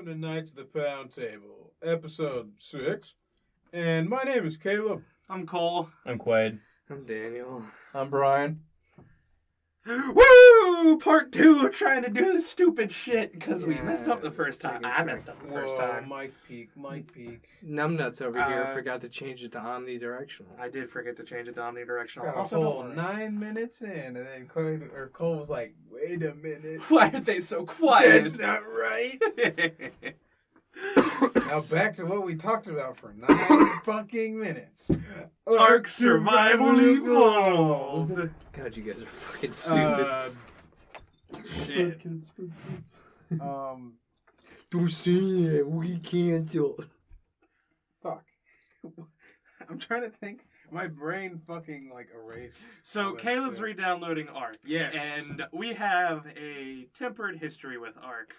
welcome to Knights of the Pound Table, episode 6. And my name is Caleb. I'm Cole. I'm Quaid. I'm Daniel. I'm Brian. Woo! Part 2 of trying to do this stupid shit because we messed up the first time. I messed up the first time. Mike Peak. Numbnuts over here forgot to change it to omnidirectional. I did forget to change it to omnidirectional. Got a Also, whole 9 minutes in, and then Cole was like, wait a minute. why are they so quiet? That's not right. Now back to what we talked about for 9 fucking minutes. Ark Survival Evolved. God, you guys are fucking stupid. Shit. Don't say it. We cancel. Fuck. I'm trying to think. My brain fucking erased. So Caleb's shit. re-downloading Ark. Yes. And we have a tempered history with Ark,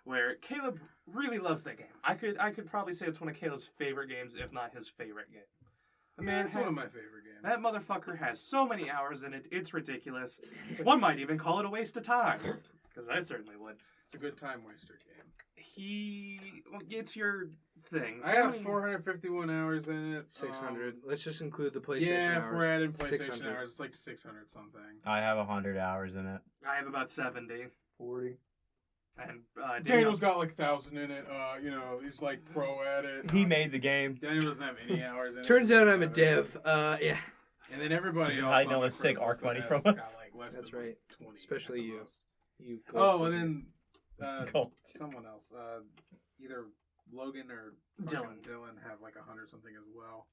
where Caleb really loves that game. I could probably say it's one of Caleb's favorite games, if not his favorite game. The man it's one of my favorite games. That motherfucker has so many hours in it, it's ridiculous. One might even call it a waste of time, because I certainly would. It's a good time waster game. It's your thing. I have 451 hours in it. 600. Let's just include the PlayStation yeah, hours. if we're adding PlayStation 600. hours, it's like 600 something. I have 100 hours in it. I have about 70. 40. And Daniel's got 1,000 in it. He's pro at it. He made the game. Daniel doesn't have any hours in it. Turns out I'm a dev. Yeah. And then everybody else. I know is sick Ark money from us. That's right. 20 Especially you. And then someone else. Either Logan or Dylan have 100 something as well.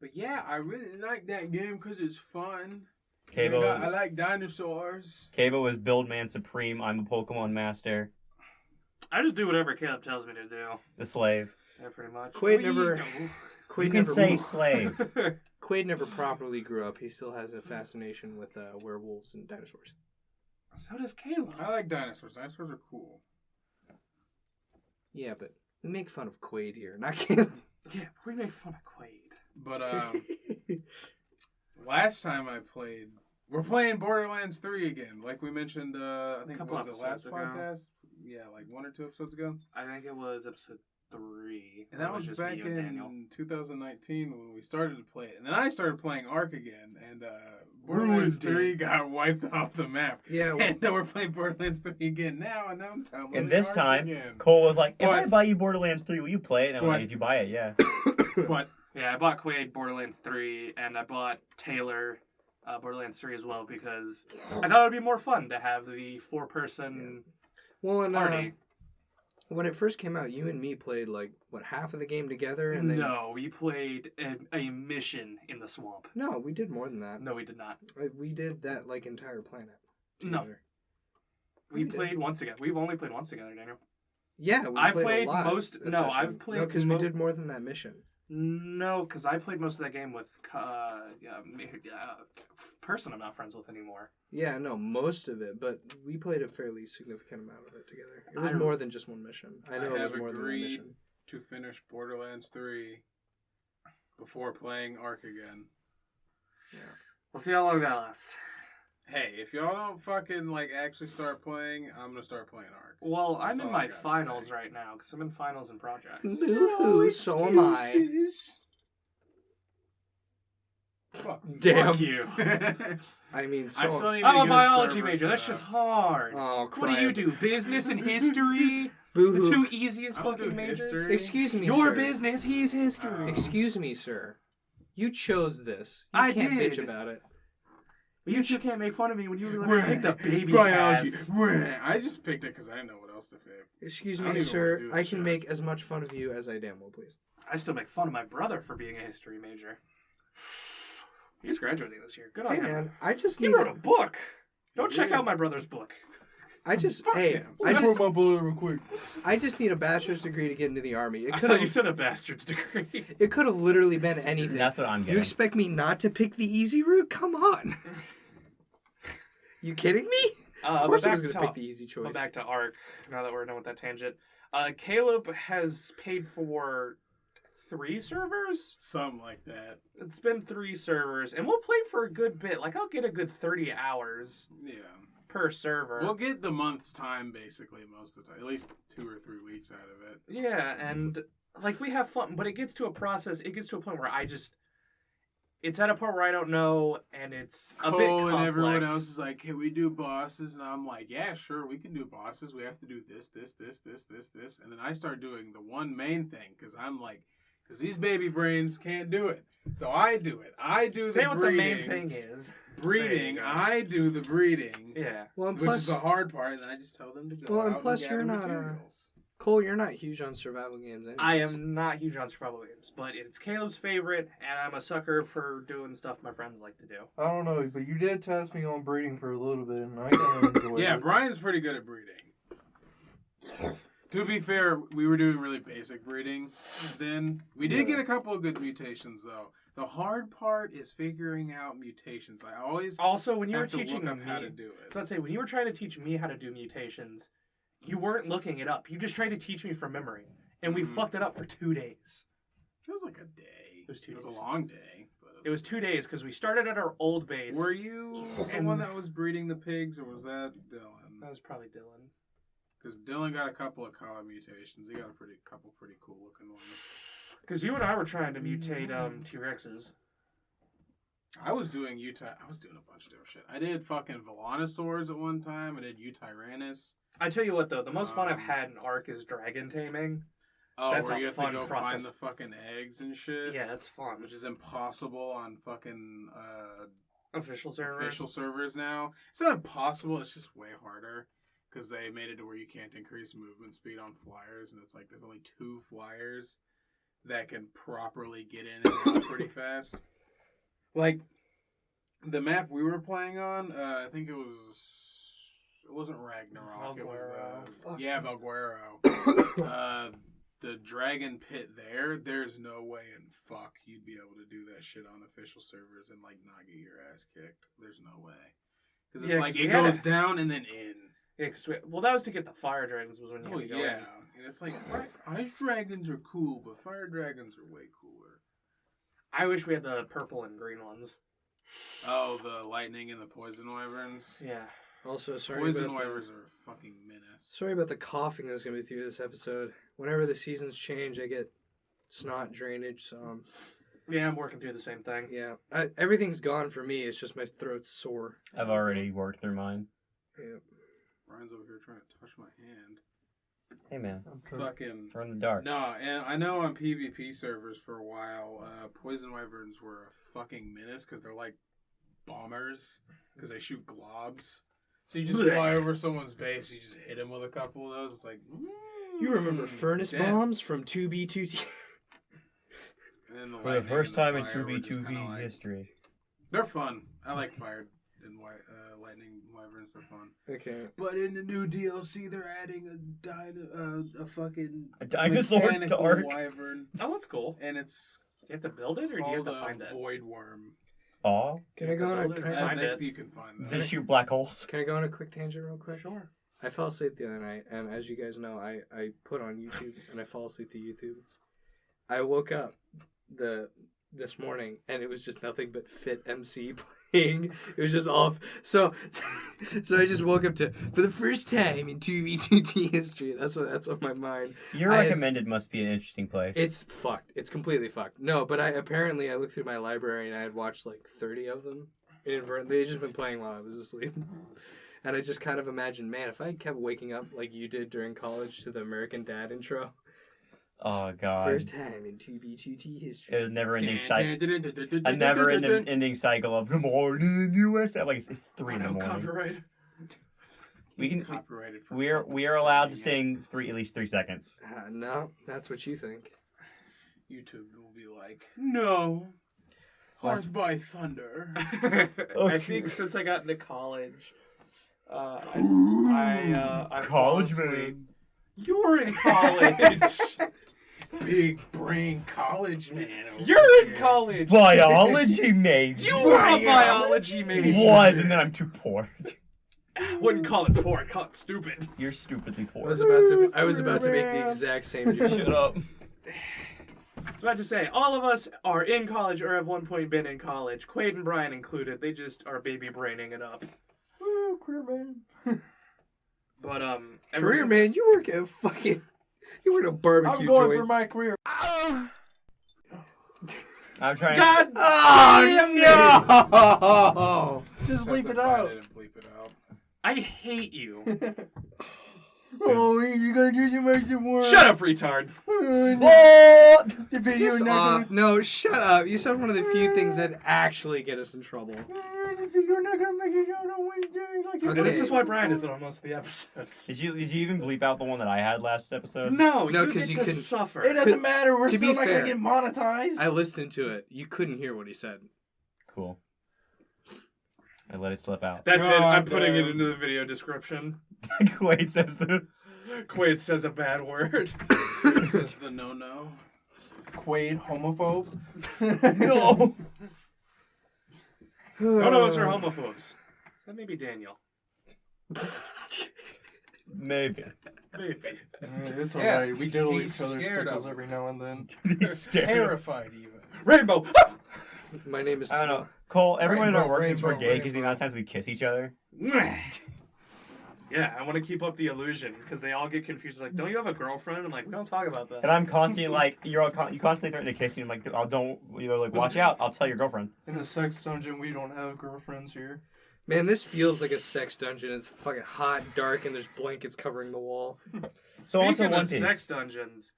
But yeah, I really like that game because it's fun. I like dinosaurs. Cabo was Build Man Supreme. I'm a Pokemon Master. I just do whatever Caleb tells me to do. The slave. Yeah, pretty much. Quaid You can say slave. Quaid never properly grew up. He still has a fascination with werewolves and dinosaurs. So does Caleb. I like dinosaurs. Dinosaurs are cool. Yeah, but we make fun of Quaid here, not Caleb. Yeah, we make fun of Quaid. But last time I played, we're playing Borderlands 3 again. Like we mentioned, I think it was the last podcast. Yeah, 1 or 2 episodes ago. I think it was episode 3. And that was back in 2019 when we started to play it. And then I started playing Ark again, and Borderlands 3 got wiped off the map. Yeah. And then we're playing Borderlands 3 again now, and now I'm telling you. And this Ark time, again. Cole was like, if I buy you Borderlands 3, will you play it? And I'm like, did you buy it? Yeah. But yeah, I bought Quaid Borderlands 3, and I bought Taylor Borderlands 3 as well, because I thought it would be more fun to have the 4-person party. When it first came out, you and me played half of the game together, and then No, we played a mission in the swamp. No, we did more than that. No, we did not. We did that entire planet. No, together. we played once together. We've only played once together, Daniel. Yeah, I played a lot. most. That's No, actually, I've played. No, because we did more than that mission. No, because I played most of that game with person I'm not friends with anymore. Yeah, no, most of it, but we played a fairly significant amount of it together. It was more than just one mission. I know it was more than one mission. To finish Borderlands 3 before playing Ark again. Yeah. We'll see how long that lasts. Hey, if y'all don't fucking actually start playing, I'm gonna start playing Ark. Well, That's I'm in all I my gotta finals say. right now because I'm in finals and projects. Ooh, so am I. Fuck. Damn. Fuck you. I mean, I still need to I'm get a biology server major. set That shit's up. hard. Oh, What do you do? Business and history? Boo-hoo. The 2 easiest I don't do fucking majors? history. Excuse me, Your sir. business, he's history. Excuse me, sir. You chose this. You I can't did. bitch about it. You just can't make fun of me when you Wah. picked the baby Biology. cats. Wah. I just picked it because I didn't know what else to pick. Excuse I don't me, even wanna sir. do I this can shit. make as much fun of you as I damn well please. I still make fun of my brother for being a history major. He's graduating this year. Good on Hey him. man, I just He need wrote a book. Don't He check did. out my brother's book. I just Fuck hey, him. I just my bullet real quick. I just need a bachelor's degree to get into the army. It I could thought you have said a bastard's degree. it could have literally been anything. That's what I'm You getting. expect me not to pick the easy route? Come on. You kidding me? Of course I was going to pick the easy choice. But back to Ark, now that we're done with that tangent. Caleb has paid for 3 servers? Something like that. It's been 3 servers, and we'll play for a good bit. I'll get a good 30 hours. Yeah. per server. We'll get the month's time basically most of the time, at least 2 or 3 weeks out of it. Yeah, and like we have fun, but it gets to a point where it's at a part where I don't know, and it's a bit complex. And everyone else is like, "Can we do bosses?" And I'm like, "Yeah, sure, we can do bosses. We have to do this. And then I start doing the one main thing because I'm like, because these baby brains can't do it, so I do it. I do Say the what breeding. the main thing is. Breeding. I do the breeding. Yeah. Well, which is the hard part, and I just tell them to go Well, and out plus and gather you're not, materials. Cole, you're not huge on survival games anyways. I am not huge on survival games, but it's Caleb's favorite, and I'm a sucker for doing stuff my friends like to do. I don't know, but you did test me on breeding for a little bit, and I kind of enjoyed it. Yeah, Brian's pretty good at breeding. To be fair, we were doing really basic breeding then. We did get a couple of good mutations, though. The hard part is figuring out mutations. I always also when you were have to teaching look up me how to do it. So let's say when you were trying to teach me how to do mutations, you weren't looking it up. You just tried to teach me from memory, and we fucked it up for 2 days. It was like a day. It was 2 days. It was a long day. But It was 2 days because we started at our old base. Were you the one that was breeding the pigs, or was that Dylan? That was probably Dylan. Because Dylan got a couple of collar mutations. He got a couple pretty cool looking ones. Because you and I were trying to mutate T-Rexes. I was doing a bunch of different shit. I did fucking Velanosaurs at one time. I did Utyrannus. I tell you what, though, the most fun I've had in Ark is dragon taming. Oh, That's where a you have fun to go process. find the fucking eggs and shit? Yeah, that's fun. Which is impossible on fucking Official servers now. It's not impossible, it's just way harder. Because they made it to where you can't increase movement speed on flyers, and it's like there's only 2 flyers that can properly get in and out pretty fast. Like, the map we were playing on, I think it wasn't Ragnarok. Valguero. It was, Valguero. The dragon pit there's no way in fuck you'd be able to do that shit on official servers and, like, not get your ass kicked. There's no way. Because it's it goes down and then in. Well, that was to get the fire dragons. Was when you had to go in. And it's like ice dragons are cool, but fire dragons are way cooler. I wish we had the purple and green ones. Oh, the lightning and the poison wyverns. Yeah. Also, sorry poison about wyverns are a fucking menace. Sorry about the coughing that's gonna be through this episode. Whenever the seasons change, I get snot drainage. So yeah, I'm working through the same thing. Yeah, everything's gone for me. It's just my throat's sore. I've already worked through mine. Yeah. Ryan's over here trying to touch my hand. Hey, man. Fucking. We're in the dark. No, and I know on PvP servers for a while, poison wyverns were a fucking menace because they're like bombers because they shoot globs. So you just fly over someone's base, you just hit them with a couple of those. It's like, you remember furnace bombs from 2B2T? And then For the first time in 2B2B history. They're fun. I like fire and lightning wyverns. They're fun. Okay. But in the new DLC, they're adding a fucking dinosaur to Ark. wyvern. Oh, that's cool. And it's you have to build it, or do you have to find it? Void worm. Aw. Can I go on a? Can I find think it? you can find Does that. it shoot black holes? Can I go on a quick tangent real quick? Sure. I fell asleep the other night, and as you guys know, I put on YouTube, and I fall asleep to YouTube. I woke up this morning, and it was just nothing but Fit MC playing. It was just off. So I just woke up to, for the first time in 2v2t history. That's on my mind. Your recommended must be an interesting place. It's fucked. It's completely fucked. No, but I looked through my library, and I had watched like 30 of them. Inadvertently. They had just been playing while I was asleep. And I just kind of imagined, man, if I had kept waking up like you did during college to the American Dad intro. Oh, God. First time in 2B2T history. It was never-ending cycle. A never-ending cycle of good morning, USA. Like, it's 3 in the morning. Copyright. We can copyrighted. We are allowed to sing at least 3 seconds. No, that's what you think. YouTube will be like, no. Heart by Thunder. I think since I got into college, I college fell asleep. man. You're in college. Big brain college man. You're in college. Biology major. You were a biology major. Was, and then I'm too poor. Wouldn't call it poor. Call it stupid. You're stupidly I poor. was about to make the exact same joke. Shut up. I was about to say, all of us are in college or have one point been in college. Quaid and Brian included. They just are baby braining it up. career man. But Career man, you work at fucking. You work at a barbecue I'm going joint. for my career. I'm trying. God Oh no! Just Have leave to it find out. it and bleep it out. I hate you. Oh, you gotta do too much work. Shut up, retard. The video Piss not off. No, shut up. You said one of the few things that actually get us in trouble. the video not gonna make it out on Wednesday. Like Okay. And this is why Brian isn't on most of the episodes. Did you even bleep out the one that I had last episode? No, No, you 'cause get you to couldn't- suffer. It doesn't matter. We're To be still not fair, gonna get monetized. I listened to it. You couldn't hear what he said. Cool. I let it slip out. That's it. God I'm putting it damn. into the video description. Quaid says this. Quaid says a bad word. This is the no. Quaid homophobe. No. None of us are homophobes. That may be Daniel. Maybe. Maybe. It's Yeah, alright. We diddle he's each other's scared of pickles it. every now and then. He's scared. Terrified even. Rainbow! My name is I don't know. Cole, everyone in our Rainbow, work thinks we're rainbow, gay because the rainbow. amount of times we kiss each other. Yeah, I want to keep up the illusion because they all get confused. Like, don't you have a girlfriend? I'm like, we don't talk about that. And I'm constantly like, you constantly threaten to kiss me. I'm like, oh, don't, like, watch out. I'll tell your girlfriend. In the sex dungeon, we don't have girlfriends here. Man, this feels like a sex dungeon. It's fucking hot, dark, and there's blankets covering the wall. So on to Speaking One of Piece. sex dungeons,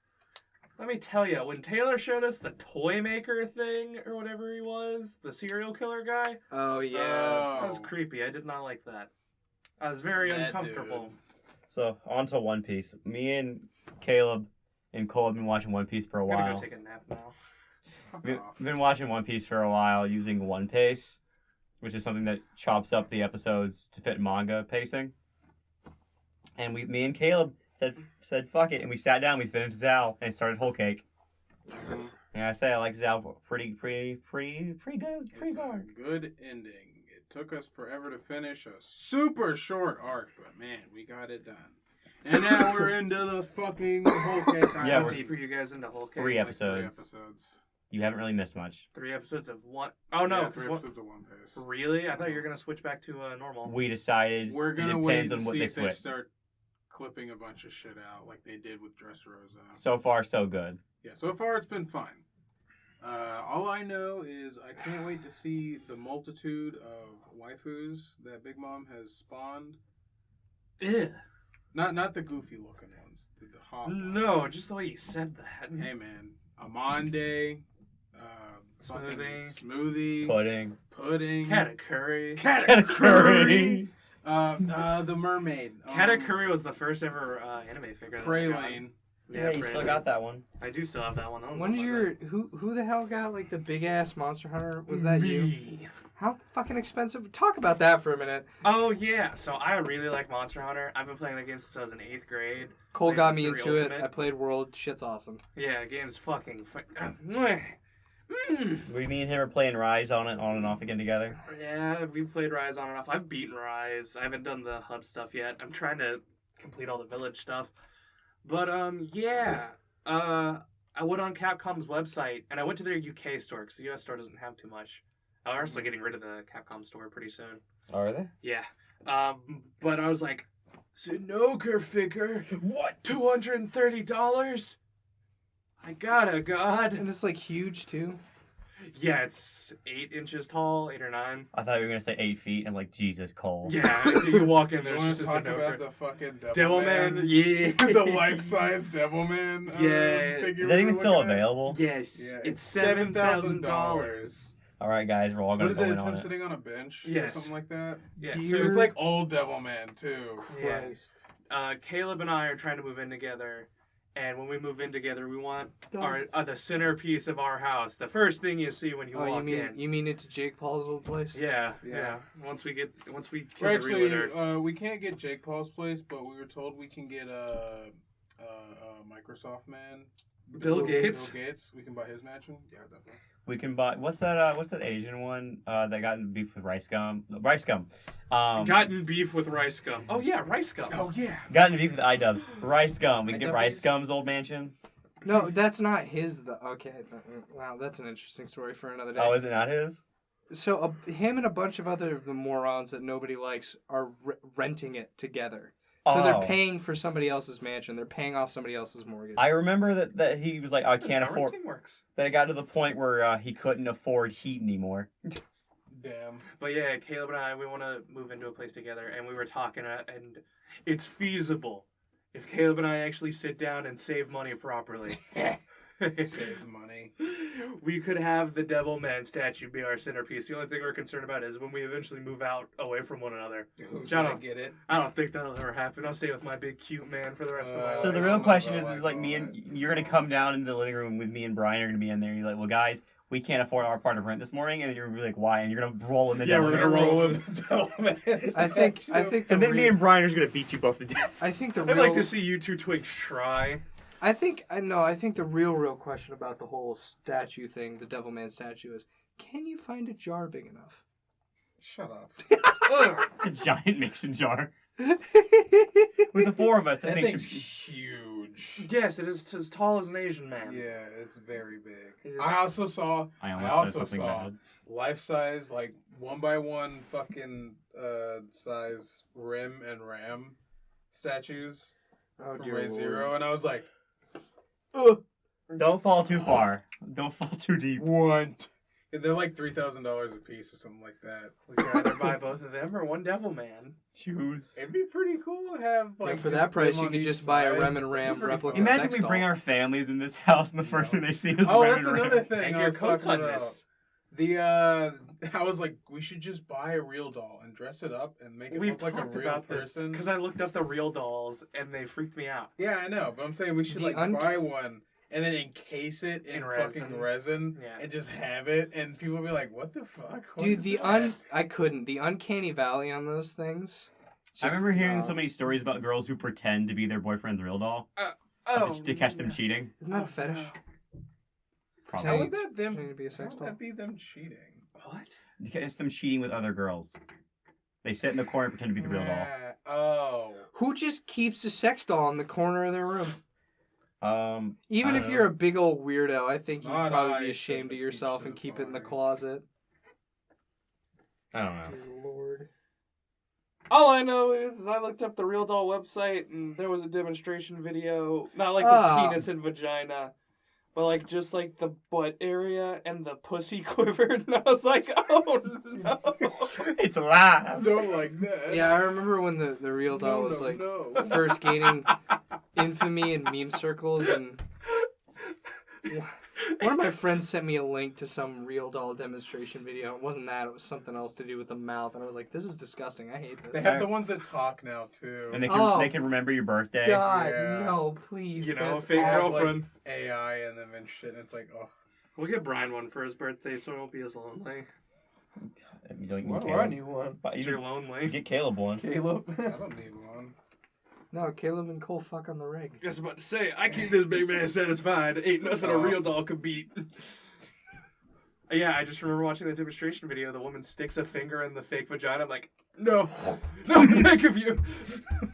let me tell you, when Taylor showed us the toy maker thing or whatever he was, the serial killer guy, Oh yeah. that was creepy. I did not like that. I was very That uncomfortable. dude. So on to One Piece. Me and Caleb and Cole have been watching One Piece for a I'm gonna while. go take a nap now. Fuck We've off. been watching One Piece for a while using One Pace, which is something that chops up the episodes to fit manga pacing. And me and Caleb said fuck it, and we sat down, we finished Zal, and started Whole Cake. And I say I like Zal pretty good, pretty It's a good. good ending. It took us forever to finish a super short arc, but man, we got it done. And now we're into the fucking whole cake. Yeah, How we're deep are you guys into Whole Cake? 3 Like episodes. 3 episodes. You haven't really missed much. 3 episodes of one. Oh no, Yeah, it's 3 one- episodes of One Piece. Really? I thought you were gonna switch back to normal. We decided We're it gonna wait depends and on what see they if they switch. start clipping a bunch of shit out like they did with Dressrosa. So far, so good. Yeah, so far it's been fun. All I know is I can't wait to see the multitude of waifus that Big Mom has spawned. Ew. Not the goofy looking ones, the hot No, ones. just the way you said that. Hey man, Amande, fucking Smoothie, Pudding, Katakuri. Katakuri, the mermaid, Katakuri was the first ever anime figure. that I got. Praline. Yeah, you still got that one. I do still have that one. That one's When on did my your bed. who the hell got like the big ass Monster Hunter? Was that you? Me. How fucking expensive? Talk about that for a minute. Oh yeah, so I really like Monster Hunter. I've been playing that game since I was in 8th grade. Cole Played got me 3 into it. Ultimate. I played World. Shit's awesome. Yeah, the game's fucking. Me and him are playing Rise on and off again together. Yeah, we've played Rise on and off. I've beaten Rise. I haven't done the hub stuff yet. I'm trying to complete all the village stuff. But yeah. I went on Capcom's website and I went to their UK store because the US store doesn't have too much. They're also getting rid of the Capcom store pretty soon. Are they? Yeah. But I was like, snooker figure? What? $230? I gotta, God. And it's like huge too. Yeah, it's 8 inches tall, 8 or 9. I thought you were gonna say 8 feet. I'm like, Jesus, Cole. Yeah, you walk in You there's want just to a talk snooker. about the fucking Devilman? Yeah. the life-size Devilman Yeah. figure Is that we even were still looking at? available? Yes, Yeah, it's $7,000. $7,000. All right, guys, we're all gonna What is go it? in It's on him it. sitting on a bench or Yes. something like that? Yeah, Do so you- It's like old Devilman too. Yeah. Christ. Caleb and I are trying to move in together, and when we move in together, we want the centerpiece of our house. The first thing you see when you Oh, walk you in. mean into Jake Paul's old place? Yeah, Yeah. yeah. Once we kill We're the actually realtor. we can't get Jake Paul's place, but we were told we can get a Microsoft man. Bill Gates. Bill Gates. We can buy his mansion. Yeah, definitely. We can buy what's that Asian one that got in beef with Rice Gum? Rice Gum. Gotten beef with Rice Gum. Oh yeah, Rice Gum. Oh yeah. Got in beef with iDubbbz. Rice Gum. We can get Rice iDubbbz. Gum's old mansion. No, that's not his. Okay. Wow, that's an interesting story for another day. Oh, is it not his? So him and a bunch of other of the morons that nobody likes are renting it together. So they're paying for somebody else's mansion. They're paying off somebody else's mortgage. I remember that he was like, I That's can't how afford. renting works. That it got to the point where he couldn't afford heat anymore. Damn. But yeah, Caleb and I, we want to move into a place together, and we were talking, and it's feasible if Caleb and I actually sit down and save money properly. Save money. We could have the Devilman statue be our centerpiece. The only thing we're concerned about is when we eventually move out away from one another. Who's Shut gonna up. get it? I don't think that'll ever happen. I'll stay with my big cute man for the rest of my life. So the I real don't know question about is like me all and that. you're gonna come down into the living room with me and Brian are gonna be in there. And you're like, well, guys, we can't afford our part of rent this morning, and you're gonna be like, why? And you're gonna roll in the Yeah, devil. we're We're gonna roll roll in in. the Devilman. I think the and then me real- and Brian are just gonna beat you both to death. I think the I'd real like to see you two twigs try. I think the real question about the whole statue thing, the Devilman statue, is can you find a jar big enough? Shut up. A giant mason jar with the four of us. That That thing thing's should huge. Yes, it is as tall as an Asian man. Yeah, it's very big. It is- I also saw I I almost said also something saw bad. life-size, like 1x1 fucking size Rim and Ram statues Oh from dear Ray Lord. Zero, and I was like, Don't fall too far. Don't fall too deep. what? And they're like $3,000 a piece or something like that. We could either buy both of them or one Devilman. Choose. It'd be pretty cool to have like. for just that price, them you on could each just buy a side. Rem and Ram It'd be pretty replica fun. Imagine sex we bring doll. our families in this house, and the first thing they see is Oh, Ren that's and Ram. another thing And I your was coats talking on about. this. I was like, we should just buy a real doll and dress it up and make it We've look like a talked real about this person. because I looked up the real dolls and they freaked me out. Yeah, I know, but I'm saying we should The like un- buy one and then encase it in, In fucking resin. resin Yeah. and just have it, and people will be like, "What the fuck?" What Dude, is the that?" I couldn't. The uncanny valley on those things. I remember hearing uh, so many stories about girls who pretend to be their boyfriend's real doll to catch them cheating. Isn't that a fetish? How Probably. would that them? Pretending to be a sex How would doll? that be them cheating? What? To catch them cheating with other girls. They sit in the corner and pretend to be the real doll. Oh, Who just keeps a sex doll in the corner of their room? Even I if don't you're know. a big old weirdo, I think you'd Not probably I be said ashamed the of yourself peach to and the keep it in the fire. closet. I don't know. Dear Lord. All I know is I looked up the real doll website and there was a demonstration video, not like Ah. the penis and vagina, but like just like the butt area and the pussy quivered, and I was like, oh no. It's alive. don't like that. Yeah, I remember when the real doll no, was no, like no. first gaining infamy in meme circles, and one of my friends sent me a link to some real doll demonstration video. It wasn't that; it was something else to do with the mouth, and I was like, "This is disgusting. I hate this." They have the ones that talk now too. And Oh. they can remember your birthday. God, Yeah. no, please. You know, that's fake awful. girlfriend. AI and them and shit. And it's like, oh, We'll get Brian one for his birthday so he won't be as lonely. You don't Why need do I Caleb. need one? But You're you lonely. get Caleb one. Caleb. I don't need one. No, Caleb and Cole fuck on the rig. I was about to say, I keep this big man satisfied. Ain't nothing a real doll could beat. Yeah, I just remember watching the demonstration video. The woman sticks a finger in the fake vagina. I'm like, no, no, beg of you.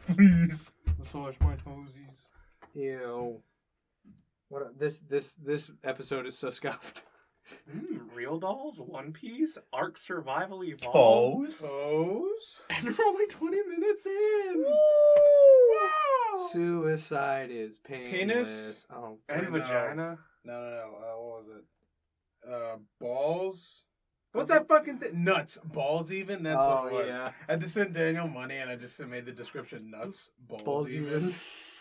Please. Massage my toesies. Ew. What this episode is so scuffed. Real dolls, One Piece, Ark Survival Evolved. Toes. Toes? And we're only 20 minutes in. Suicide is painless. Penis? Oh, And No. vagina. No. What was it? Balls? What's that fucking thing? Nuts. Balls even? That's what it was. yeah. I just sent Daniel money and I just made the description nuts. Balls, Balls even. even.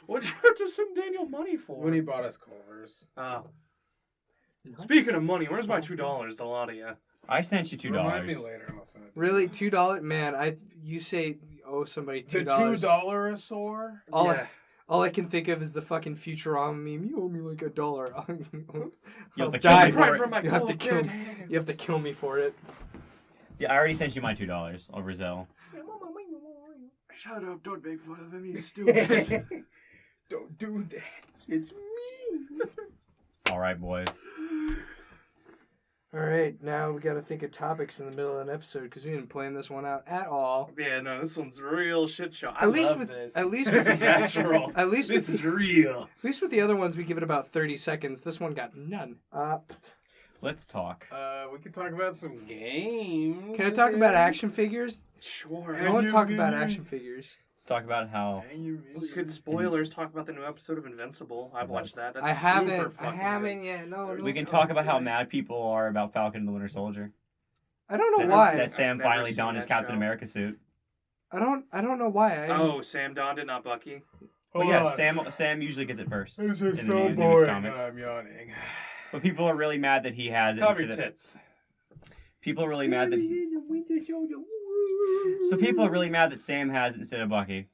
What'd you have to send Daniel money for? When he bought us Culvers. Oh. Speaking of money, where's my $2 to lot of you? I sent you $2. Remind me later and I'll send it. Really, $2? Man, you say owe somebody The $2. $2 a sore? All I can think of is the fucking Futurama meme. You owe me like $1. You have to I'll kill die me for for it. it. You have to kill me. You have to kill me for it. Yeah, I already sent you my $2 over Zelle. Shut up, don't make fun of him, he's stupid. Don't do that. It's me. All right, boys. All right, now we got to think of topics in the middle of an episode because we didn't plan this one out at all. Yeah, no, this one's a real shit show. I At least love with this. at least This is with natural. at least This with is real. at least with the other ones we give it about 30 seconds. This one got none. Let's talk. We could talk about some games. Can I talk about action figures? Sure. I want to talk about action figures. Let's talk about how We could spoilers talk about the new episode of Invincible. I've watched that. That's I haven't. super I fucking haven't good. yet. No. we can talk about how mad people are about Falcon and the Winter Soldier. I don't know That's, why. that Sam I've never finally seen donned his that Captain show. America suit. I don't know why. Oh, Sam donned it, not Bucky. Well, yeah, Sam usually gets it first. This in is the so newest boring. comics. I'm yawning. But people are really mad that he has it. Cover your instead of- tits. People are really mad that. So people are really mad that Sam has it instead of Bucky.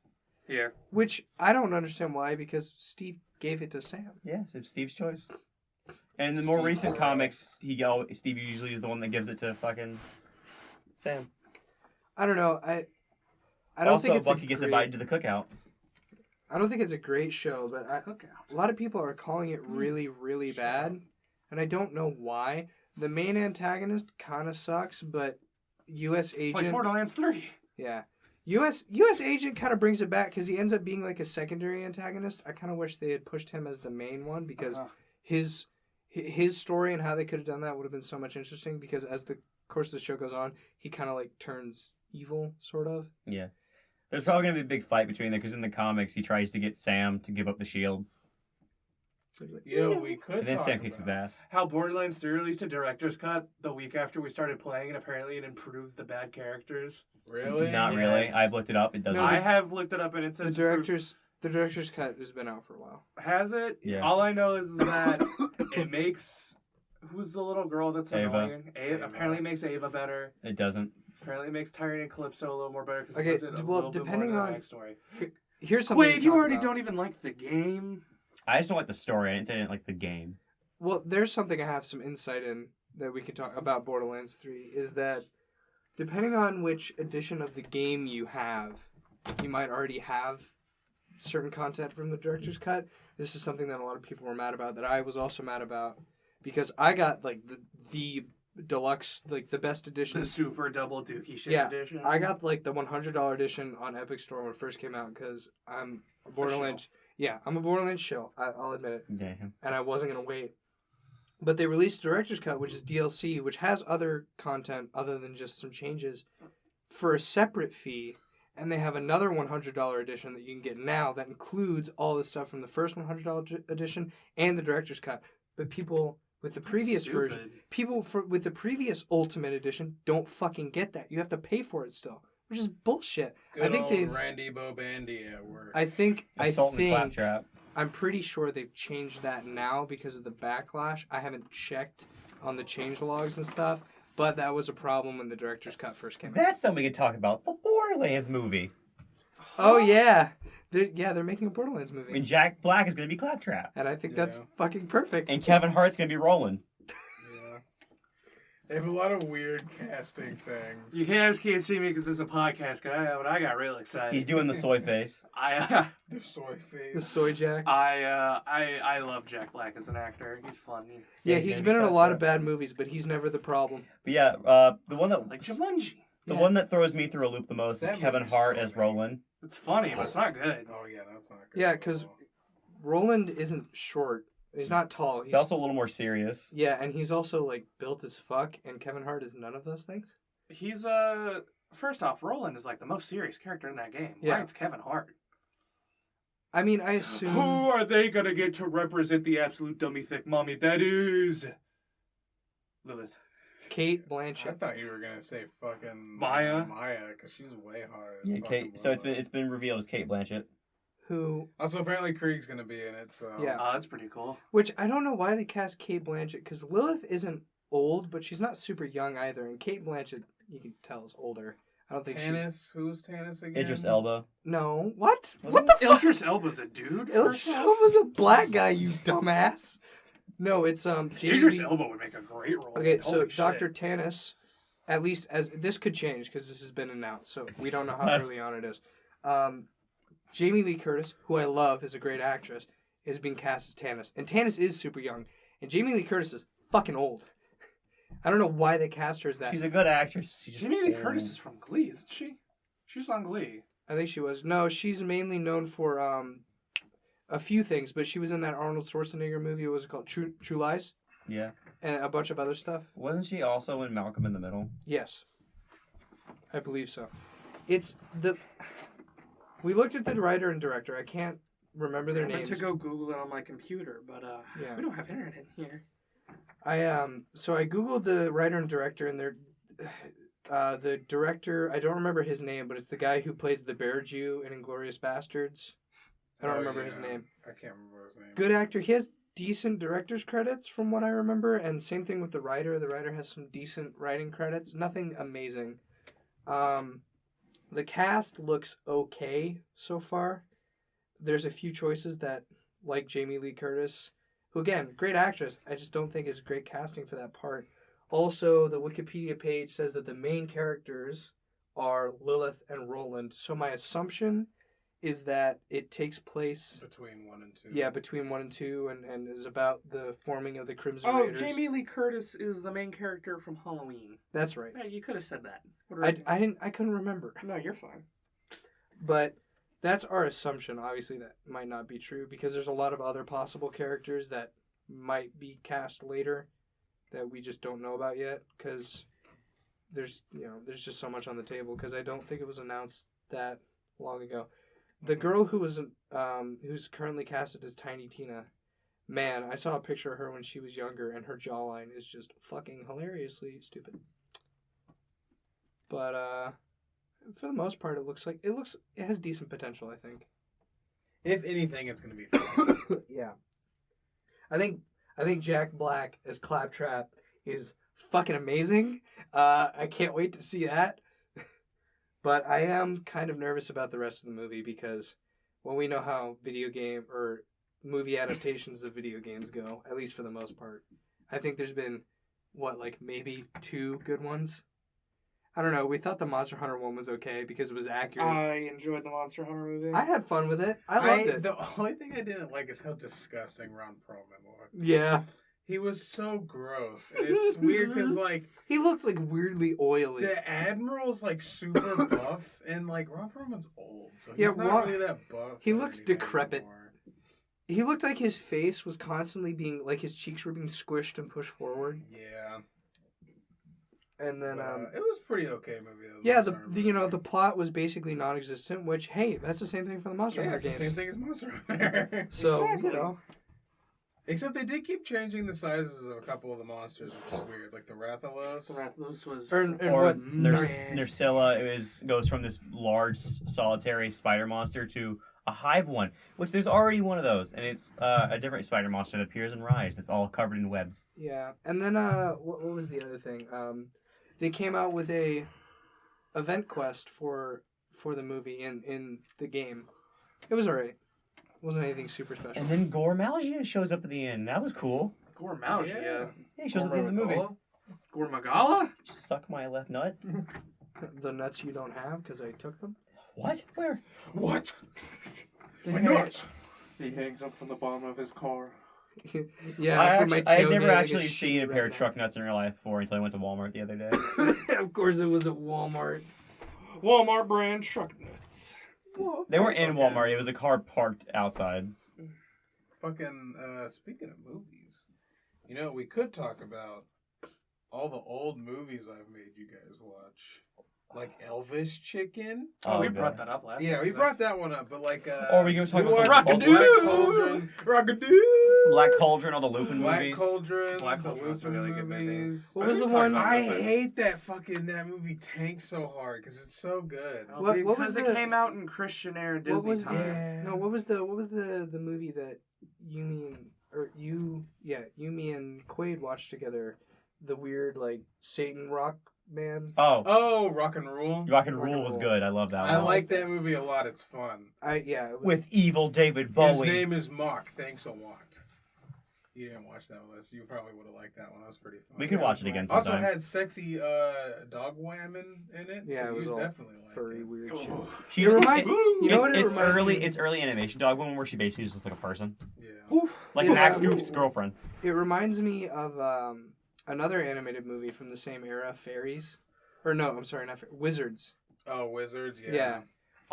Here. Which I don't understand why, because Steve gave it to Sam. Yeah, so it's Steve's choice. And in the more Steve recent Carell. comics, Steve usually is the one that gives it to fucking Sam. I don't know. I don't Also, think it's Bucky gets invited to the cookout. I don't think it's a great show, but a lot of people are calling it Hmm. really, really bad, and I don't know why. The main antagonist kind of sucks, but U.S. Like agent, Borderlands 3. yeah, U.S. agent kind of brings it back because he ends up being like a secondary antagonist. I kind of wish they had pushed him as the main one because his story and how they could have done that would have been so much interesting. Because as the course of the show goes on, he kind of like turns evil, sort of. Yeah. There's probably going to be a big fight between them because in the comics, he tries to get Sam to give up the shield. So he's like, You know, we could And then talk Sam kicks his about- ass. How Borderlands 3 released a director's cut the week after we started playing, and apparently it improves the bad characters. Really? Not really. Yes. I've looked it up. It doesn't. No, I have looked it up, and it the says director's cut has been out for a while. Has it? Yeah. All I know is that it makes... Who's the little girl that's Ava. annoying? Apparently it makes Ava better. It doesn't. Apparently it makes Tyrion and Calypso a little more better because Okay, it gives it a well, little bit more depending of the on- backstory. Here's something. Wait, to you talk already about. don't even like the game? I just don't like the story. I didn't say I didn't like the game. Well, there's something I have some insight in that we can talk about Borderlands 3 is that depending on which edition of the game you have, you might already have certain content from the director's cut. This is something that a lot of people were mad about that I was also mad about because I got like the deluxe, like the best edition. The super double dookie shit Yeah, edition? I got like the $100 edition on Epic Store when it first came out because I'm a Borderlands. Yeah, I'm a Borderlands shill. I'll admit it. Damn. And I wasn't gonna wait. But they released Director's Cut, which is DLC, which has other content other than just some changes, for a separate fee. And they have another $100 edition that you can get now that includes all the stuff from the first $100 edition and the Director's Cut. But people with the previous version, with the previous Ultimate Edition don't fucking get that. You have to pay for it still, which is bullshit. Good I think old they've. Randy Bobandy at work. I think. Assault and Claptrap. I'm pretty sure they've changed that now because of the backlash. I haven't checked on the change logs and stuff, but that was a problem when the director's cut first came out. That's something we can talk about. The Borderlands movie. Oh yeah, they're making a Borderlands movie, I mean, Jack Black is going to be Claptrap. and I think that's Yeah. fucking perfect. And Kevin Hart's going to be Roland. Yeah. They have a lot of weird casting things. You guys can't see me because it's a podcast, but I got real excited. He's doing the soy face. The soy face. The soy Jack. I love Jack Black as an actor. He's funny. Yeah, he's he's gonna been be in a lot of Claptrap. bad movies, but he's never the problem. But yeah, the one that Like Jumanji. the Yeah. one that throws me through a loop the most That is Kevin movie's Hart funny. as Roland. It's funny, but it's not good. Oh yeah, that's not good. Yeah, 'cause- Roland isn't short. He's not tall. He's also a little more serious. yeah, and he's also like built as fuck. And Kevin Hart is none of those things. He's first off, Roland is like the most serious character in that game. Yeah. Why it's Kevin Hart? I mean, I assume. Who are they gonna get to represent the absolute dummy thick mommy? That is Lilith. Kate I Blanchett. thought you were gonna say fucking Maya? Maya, because she's way hotter. Than Yeah, fucking Kate. So Lilith. it's been revealed as Kate Blanchett. Who Also, apparently Krieg's gonna be in it. So Yeah. That's pretty cool. Which I don't know why they cast Kate Blanchett because Lilith isn't old, but she's not super young either. And Kate Blanchett, you can tell, is older. I don't think she's. Tannis, who's Tannis again? Idris Elba. No, what? Wasn't What the fuck? Idris Elba's a dude. Idris first off. Elba's a black guy, you dumbass. No, it's Jamie Idris Lee- Elba would make a great role. Okay, so Holy shit. Dr. Tannis, at least as this could change because this has been announced, so we don't know how early on it is. Jamie Lee Curtis, who I love, is a great actress, is being cast as Tannis, and Tannis is super young, and Jamie Lee Curtis is fucking old. I don't know why they cast her as that. She's a good actress. She's just Jamie Lee old. Curtis is from Glee, isn't she? She was on Glee. I think she was. No, she's mainly known for a few things, but she was in that Arnold Schwarzenegger movie. What was it called? True Lies. Yeah. and a bunch of other stuff. Wasn't she also in Malcolm in the Middle? Yes, I believe so. We looked at the writer and director. I can't remember their I went names. to go Google it on my computer, but Yeah. we don't have internet in here. So I googled the writer and director, and the director, I don't remember his name, but it's the guy who plays the Bear Jew in Inglourious Bastards. I don't remember his name. I can't remember his name. Good actor. He has decent director's credits from what I remember, and same thing with the writer. The writer has some decent writing credits. Nothing amazing. The cast looks okay so far. There's a few choices that, like Jamie Lee Curtis, who again, great actress, I just don't think is great casting for that part. Also, the Wikipedia page says that the main characters are Lilith and Roland. So my assumption is that it takes place between 1 and 2. Yeah, between 1 and 2, and is about the forming of the Crimson Oh, Raiders. Jamie Lee Curtis is the main character from Halloween. That's right. Yeah, you could have said that. I couldn't remember. No, you're fine. But that's our assumption. Obviously, that might not be true because there's a lot of other possible characters that might be cast later that we just don't know about yet because there's just so much on the table because I don't think it was announced that long ago. The girl who was who's currently casted as Tiny Tina, man, I saw a picture of her when she was younger and her jawline is just fucking hilariously stupid. But for the most part, it has decent potential, I think. If anything, it's going to be fun. Yeah. I think Jack Black as Claptrap is fucking amazing. I can't wait to see that. But I am kind of nervous about the rest of the movie because, well, we know how video game or movie adaptations of video games go, at least for the most part. I think there's been, maybe 2 good ones? I don't know. We thought the Monster Hunter one was okay because it was accurate. I enjoyed the Monster Hunter movie. I had fun with it. I loved it. The only thing I didn't like is how disgusting Ron Perlman looked. Yeah. He was so gross. And it's weird because, he looked, weirdly oily. the Admiral's, super buff, and, Ron Perlman's old, so he's Yeah, not really that buff. he or looks anything decrepit. anymore. He looked like his face was constantly being, his cheeks were being squished and pushed forward. Yeah. And then, It was a pretty okay movie, though. yeah, Monster Hunter movie. the plot was basically non-existent, which, hey, that's the same thing for the Monster Yeah, Hunter it's the games. same thing as Monster Hunter. So, Exactly. Except they did keep changing the sizes of a couple of the monsters, which is weird. Like the Rathalos. The Rathalos was... and Or what? Nersilla goes from this large solitary spider monster to a hive one, which there's already one of those, and it's a different spider monster that appears in Rise that's all covered in webs. Yeah, and then, what was the other thing? They came out with a event quest for the movie in the game. It was alright. It wasn't anything super special. And then Gore Malgia shows up at the end. That was cool. Gore Malgia. Yeah. Yeah, he shows up at the end of the movie. Gore Magala? Suck my left nut. The nuts you don't have because I took them. What? Where? What? My nuts! He hangs up from the bottom of his car. Yeah, I for my had never tailgate, like actually seen a shitty pair of redneck. truck nuts in real life before until I went to Walmart the other day. Of course, it was at Walmart. Walmart brand truck nuts. They weren't in Walmart. It was a car parked outside. Fucking, speaking of movies, we could talk about all the old movies I've made you guys watch. Like Elvis Chicken. Oh, we God. brought that up last Yeah, we episode. brought that one up, but Or we can talk about the watched Rockadoo! Black Cauldron. Rockadoo! Black Cauldron, all the Lupin Black movies. Cauldron. Black the Cauldron was a Lupin really good movie. movies. What was the talked one? about I that. hate that movie tanks so hard because it's so good. Oh, What was because it the- came out in Christian era Disney What was time. Yeah. No, what was the movie that you, me and Quaid watched together? The weird Satan rock band. Oh, Rock and Roll. Rock and Rock Roll and was Roll. good. I love that I one. like that movie a lot. It's fun. It was, With evil David Bowie. His name is Mock. Thanks a lot. You didn't watch that with us. You probably would have liked that one. That was pretty fun. We could watch it again Also sometime. had sexy dog woman in it. Yeah, so it was you'd all definitely like furry it. weird shit. Oh. She's It reminds- it's, you know what it it's reminds early. me- It's early animation dog one where she basically just looks like a person, Yeah. like Yeah. Max Goof's girlfriend. It reminds me of another animated movie from the same era, Fairies. Or no, I'm sorry, not Wizards. Oh, Wizards. Yeah. Yeah.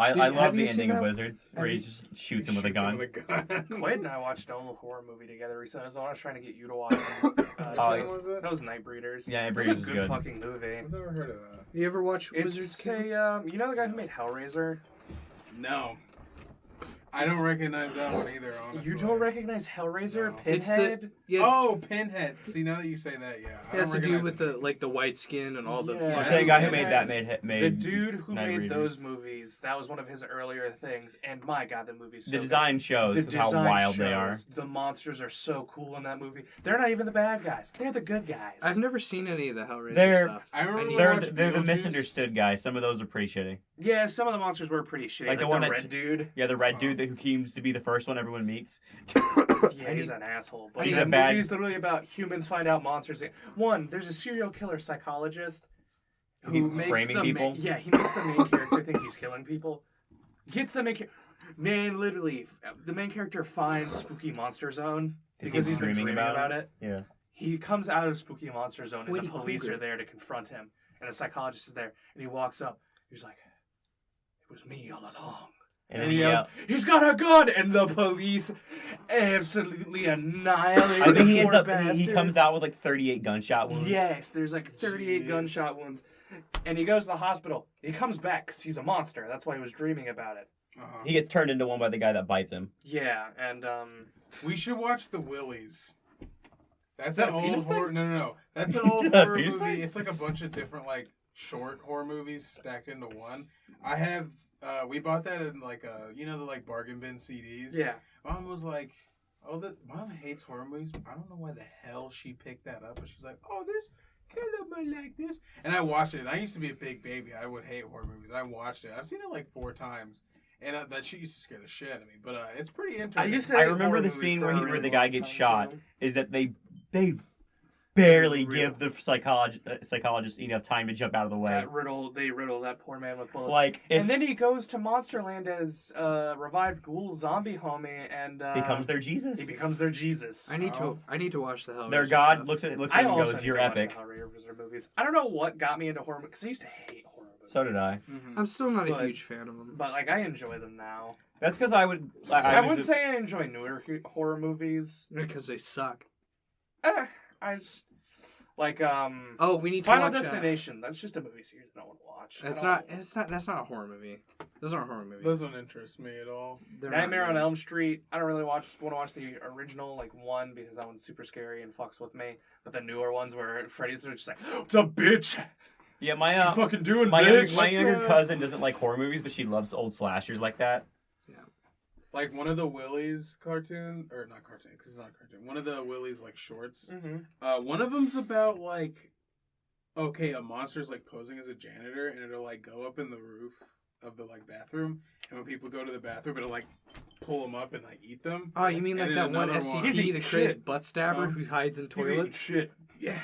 I Have love you the seen ending of that? Wizards, where Have he you- just shoots him with a gun. Quaid and I watched a whole horror movie together recently. I was trying to get you to watch. Which one was it? That was Nightbreeders. Yeah, It's Nightbreeders a was good good. fucking movie. I've never heard of that. You ever watch Wizards? It's Kid? a you know the guy who made Hellraiser. No. I don't recognize that one either, honestly. You don't recognize Hellraiser? No. It's the- Pinhead? Yeah, it's, Oh, Pinhead. See, now that you say that, yeah. I it has don't to do recognize with the white skin and all the. Yeah. The I same know guy who Pinhead. made that made The dude who Night made Readers. those movies, that was one of his earlier things, and my god, the movie's so The good. design shows The how design wild they are. shows, the monsters are so cool in that movie. They're not even the bad guys. They're the good guys. I've never seen any of the Hellraiser They're- stuff. I remember need we They're watched they're the Beetlejuice. misunderstood guys. Some of those are pretty shitty. Yeah, some of the monsters were pretty shitty. Like Like the the one that- red dude. Yeah, the red dude who seems to be the first one everyone meets. Yeah, he's an asshole. But He's the a bad- movie's literally about humans find out monsters. One, there's a serial killer psychologist who He's makes framing the people? yeah, he makes the main character think he's killing people. Gets the main man literally the main character finds Spooky Monster Zone because he's been dreaming about it. Yeah. He comes out of Spooky Monster Zone and Freddy the police Krueger. are there to confront him. And the psychologist is there and he walks up. He's like, "It was me all along." And And then he he yells, "He's got a gun!" And the police absolutely annihilate I think he the ends poor up. He bastard. comes out with like 38 gunshot wounds. Yes, there's like 38 Jeez. gunshot wounds. And he goes to the hospital. He comes back because he's a monster. That's why he was dreaming about it. Uh-huh. He gets turned into one by the guy that bites him. Yeah, and We should watch The Willies. That's that an a old penis thing? horror. No. That's an old A horror penis movie. thing? It's like a bunch of different like short horror movies stacked into one. I have. We bought that in like the like bargain bin CDs. yeah. Mom was like, "Oh, Mom hates horror movies. I don't know why the hell she picked that up." But she's like, "Oh, this Caleb might like this," and I watched it. And I used to be a big baby. I would hate horror movies. I watched it. I've seen it like 4 times. And that shit used to scare the shit out of me. But it's pretty interesting. used to I hate remember horror the movies scene for where a where really the guy long gets time, shot. too. Is that they barely Real. give the psychologist enough time to jump out of the way. They riddle that poor man with bullets. Like if And then he goes to Monsterland as revived ghoul zombie homie and becomes their Jesus. he becomes their Jesus. I need to watch the Hellraiser. Their God stuff. looks at I him and also goes, need "You're to watch epic." the Hellraiser movies. I don't know what got me into horror because I used to hate horror movies. So did I. Mhm. I'm still not a But- huge fan of them. But like I enjoy them now. That's because I would. I was wouldn't say I enjoy newer horror movies. Because they suck. I just like Oh, we need to Final watch Destination. That's just a movie series I don't want to watch. That's I don't- not. That's not a horror movie. Those aren't horror movies. Doesn't interest me at all. They're Nightmare not on good. Elm Street. I don't really want to watch the original like one because that one's super scary and fucks with me. But the newer ones where Freddy's just like, "It's a bitch. Yeah, What you fucking doing, my bitch?" younger cousin doesn't like horror movies, but she loves old slashers like that. Like one of the Willies cartoon, or not cartoon, because it's not a cartoon. One of the Willies like shorts. Mm-hmm. One of them's about like, okay, a monster's like posing as a janitor, and it'll like go up in the roof of the like bathroom, and when people go to the bathroom, it'll like pull them up and like eat them. Oh, you mean And like then that one another SCP, He's the eating crazed shit. butt stabber Oh. who hides in He's eating toilets? shit. Yeah.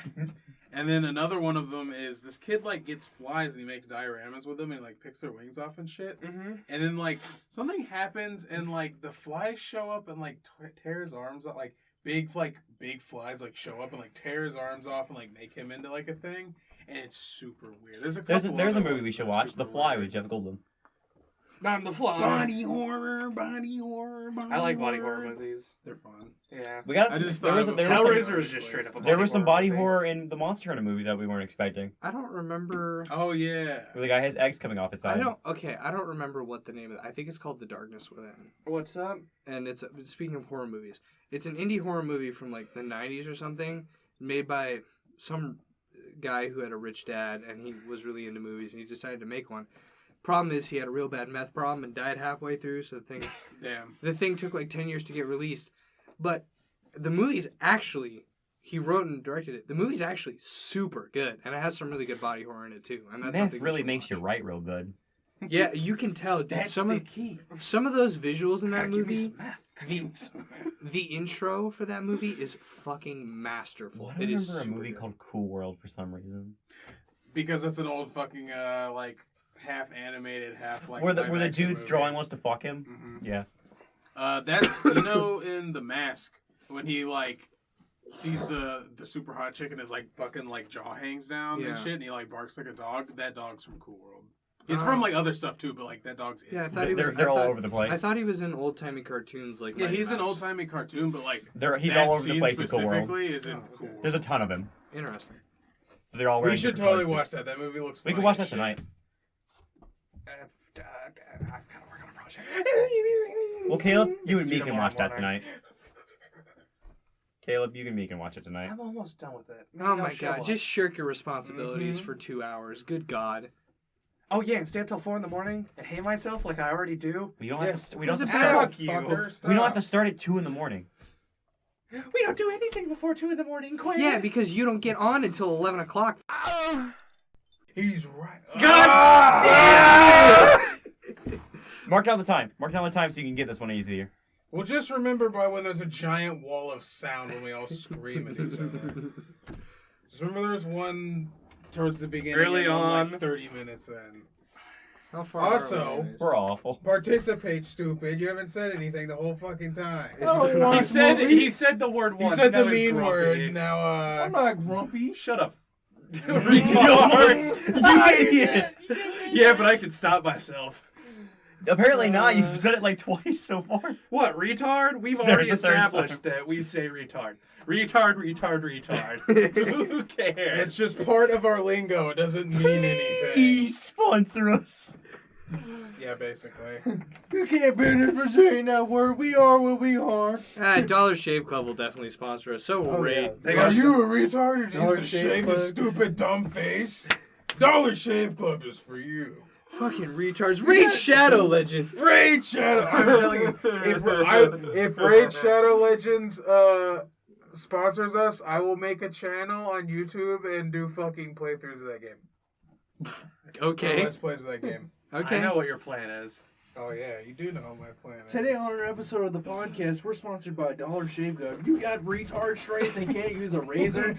And then another one of them is this kid like gets flies and he makes dioramas with them and he like picks their wings off and shit. Mm-hmm. And then like something happens and like the flies show up and like tear his arms off. Like big flies like show up and like tear his arms off and like make him into like a thing. And it's super weird. There's a There's a other movie we ones should that are watch, super The Fly, weird. with Jeff Goldblum. I'm the Fly. Body horror. I like body horror movies. They're fun. Yeah. We got I just there thought was of there a- was some, Hellraiser is just straight up a there was some body movie. horror in the Monster Hunter movie that we weren't expecting. I don't remember. Oh yeah. Where the guy has eggs coming off his side. I don't remember what the name of it. I think it's called The Darkness Within. What's up? And it's speaking of horror movies, it's an indie horror movie from like the 90s or something, made by some guy who had a rich dad and he was really into movies and he decided to make one. Problem is he had a real bad meth problem and died halfway through, so Damn. the thing took like 10 years to get released. But the movie's actually, he wrote and directed it. The movie's actually super good, and it has some really good body horror in it too. And that's Meth something we really should makes you watch. write real good. Yeah, you can tell. Dude, That's some the of key. those visuals in that Gotta give me movie. some meth. Gotta give me some meth. The intro for that movie is fucking masterful. I It is remember a super movie good. called Cool World for some reason. Because that's an old fucking like half animated, half like where the live action dude's movie. drawing wants to fuck him. Mhm. Yeah. That's in The Mask when he like sees the super hot chick and his like fucking like jaw hangs down Yeah. and shit and he like barks like a dog. That dog's from Cool World. It's from like other stuff too, but like that dog's in Yeah, I it. thought he was. They're all over the place. I thought he was in old timey cartoons like. Yeah, Mighty he's an Mouse. old timey cartoon, but like He's that all over the scene place in Cool World. specifically isn't cool. There's a ton of him. Interesting. They're all We wearing should different totally clothes. watch that. That movie looks. We funny can watch as that tonight. I've got to work on a project. Well, Caleb, you It's and due me can tomorrow watch that morning. tonight. Caleb, you and me can watch it tonight. I'm almost done with it. Maybe Oh I'll my show god! up. Just shirk your responsibilities Mhm. for 2 hours. Good God. Oh yeah, and stay up till 4 a.m. and hate myself like I already do. We don't Yeah. have to. We don't have Where's to the start. Fuck you. We don't have to start at 2 a.m. We don't do anything before 2 a.m. Quinn. Yeah, because you don't get on until 11 o'clock. He's right. God Mark down the time. Mark down the time so you can get this one easier. Well, just remember by when there's a giant wall of sound when we all scream at each other. Just remember there's one towards the beginning. Early and one, on. like 30 minutes in. How far? Also, are we, anyways? We're awful. Participate, stupid. You haven't said anything the whole fucking time. He said the word He once. said now the he's mean grumpy. word. Now, I'm not grumpy. Shut up. Retard. You idiot. Yeah, but I can stop myself. Apparently not. You've said it like twice so far. What, retard? We've There's already a third established time. that we say retard. Retard. Who cares? it's just part of our lingo. It doesn't mean anything. Please sponsor us. Yeah, basically. You can't ban us for saying that word. We are what we are. Dollar Shave Club will definitely sponsor us. So will Oh, Ray. yeah. They Are got you a retard who Dollar needs to Shave shave his Club. stupid dumb face? Dollar Shave Club is for you. Fucking retards. Raid Shadow Legends. Raid Shadow. I'm telling you, if Raid Shadow Legends sponsors us, I will make a channel on YouTube and do fucking playthroughs of that game. Okay. Let's plays of that game. Okay. I know what your plan is. Oh yeah, you do know what my plan is. Today on our episode of the podcast, we're sponsored by Dollar Shave Club. You got retard strength and can't use a razor?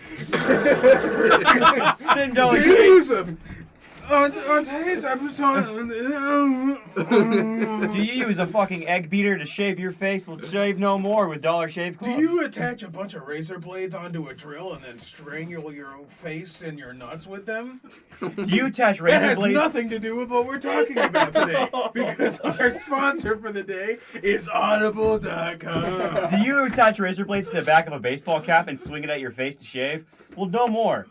Send Dollar Do you Shave. use a on today's episode? Do you use a fucking egg beater to shave your face? Well, shave no more with Dollar Shave Do Club. you attach a bunch of razor blades onto a drill and then strangle your face and your nuts with them? Do you attach That razor has blades? nothing to do with what we're talking about today because our sponsor for the day is Audible.com. Do you attach razor blades to the back of a baseball cap and swing it at your face to shave? Well, no more.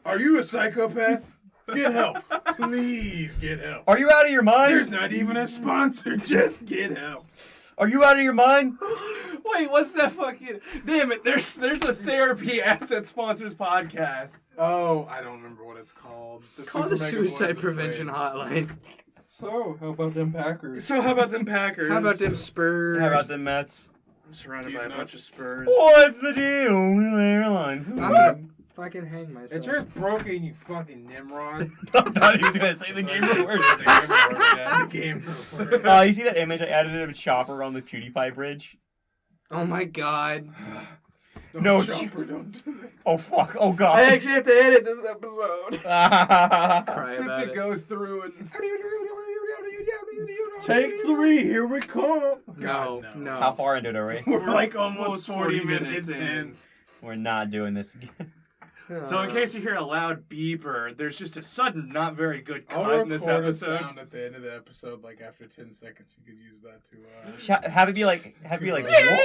Are you a psychopath? Get help. Please get help. Are you out of your mind? There's not even a sponsor. Just get help. Are you out of your mind? Wait, what's that fucking... Damn it, there's a therapy app that sponsors podcasts. Oh, I don't remember what it's called. Call the Super Mega Suicide Voice of Prevention Wade. Hotline. So, how about them Packers? So how about them Packers? How about them Spurs? How about the Mets? I'm surrounded These by a nuts. bunch of Spurs. What's the deal with airline? I'm gonna fucking hang myself. It's yours broken, you fucking Nimrod. I thought he was gonna say the game word. The game. You see that image I added of a chopper on the PewDiePie bridge? Oh my god. No, Chopper, don't do it. Oh fuck! Oh god! I actually have to edit this episode. Cry about to it. go through and... Take 3, here we come. No, God, no. How far into it are we? We're like almost 40 minutes in. We're not doing this again. So in case you hear a loud beeper, there's just a sudden not very good I'll cut in this record a episode. sound at the end of the episode, like after 10 seconds. You could use that to. Have it be like, whoa.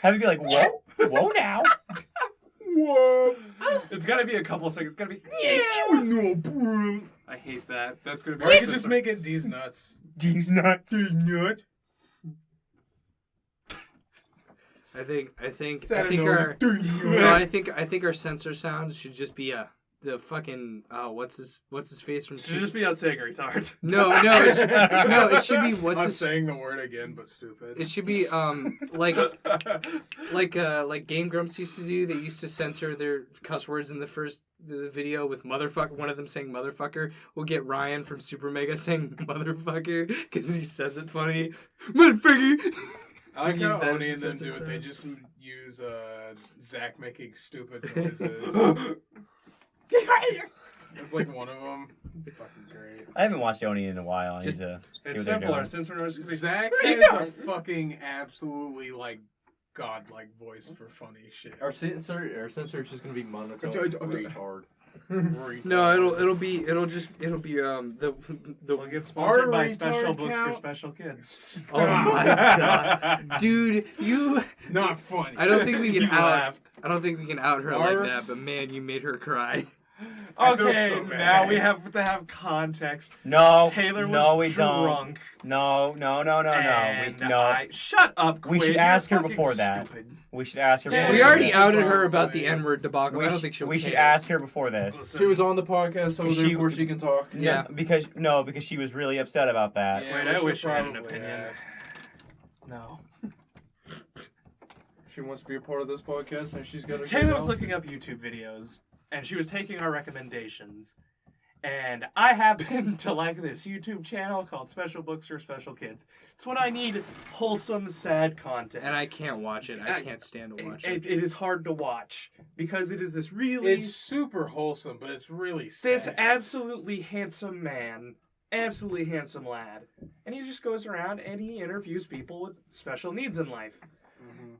Have it be like, whoa, whoa now. Whoa! It's gotta be a couple seconds. It's gotta be... You know, bro. I hate that. That's gonna be... Or you could just make it D's nuts. These nuts. D's nut. I think Saturday our D's no, nut. I think our censor sound should just be the fucking what's his face from It should just be a sick retard. no it should be what's I'm his saying the word again, but stupid. it should be like Game Grumps used to do. They used to censor their cuss words in the video with motherfucker. One of them saying motherfucker. We'll get Ryan from Super Mega saying motherfucker because he says it funny. Motherfucker. I like use how that Oni as and a them do sensor it. They sound. just use Zach making stupid noises. That's like one of them. It's fucking great. I haven't watched Oni in a while. I Just- need to see It's what they're simple. Our doing. censor noise is Zach What are you has a doing? fucking absolutely like godlike voice for funny shit. Our censor is just gonna be monotone. Retard. No, it'll be the We'll get sponsored Our by Special retard Books count- for Special Kids. Oh my god, dude, you. Not funny. I don't think we can You out. laughed. I don't think we can out her Our- like that. But man, you made her cry. I feel Okay, so bad. now we have to have context. No, Taylor was no, we drunk. don't. No. And No. shut up, Quinn. We should You're ask her fucking before that. stupid. We should ask her. Yeah, before We this. already yeah. outed her about Probably. the N-word debacle. I don't think she'll We should care. ask her before this. Listen, She was on the podcast, so She- therefore she can talk. Yeah. Because she was really upset about that. Yeah, Wait, we I should wish you had an probably opinion. ask. No. She wants to be a part of this podcast, and she's got to. Taylor was looking up YouTube videos, and she was taking our recommendations. And I happen to like this YouTube channel called Special Books for Special Kids. It's when I need wholesome, sad content. And I can't watch it. I can't stand to watch it is hard to watch because it is this really It's super wholesome, but it's really sad. this absolutely handsome man, absolutely handsome lad, and he just goes around and he interviews people with special needs in life.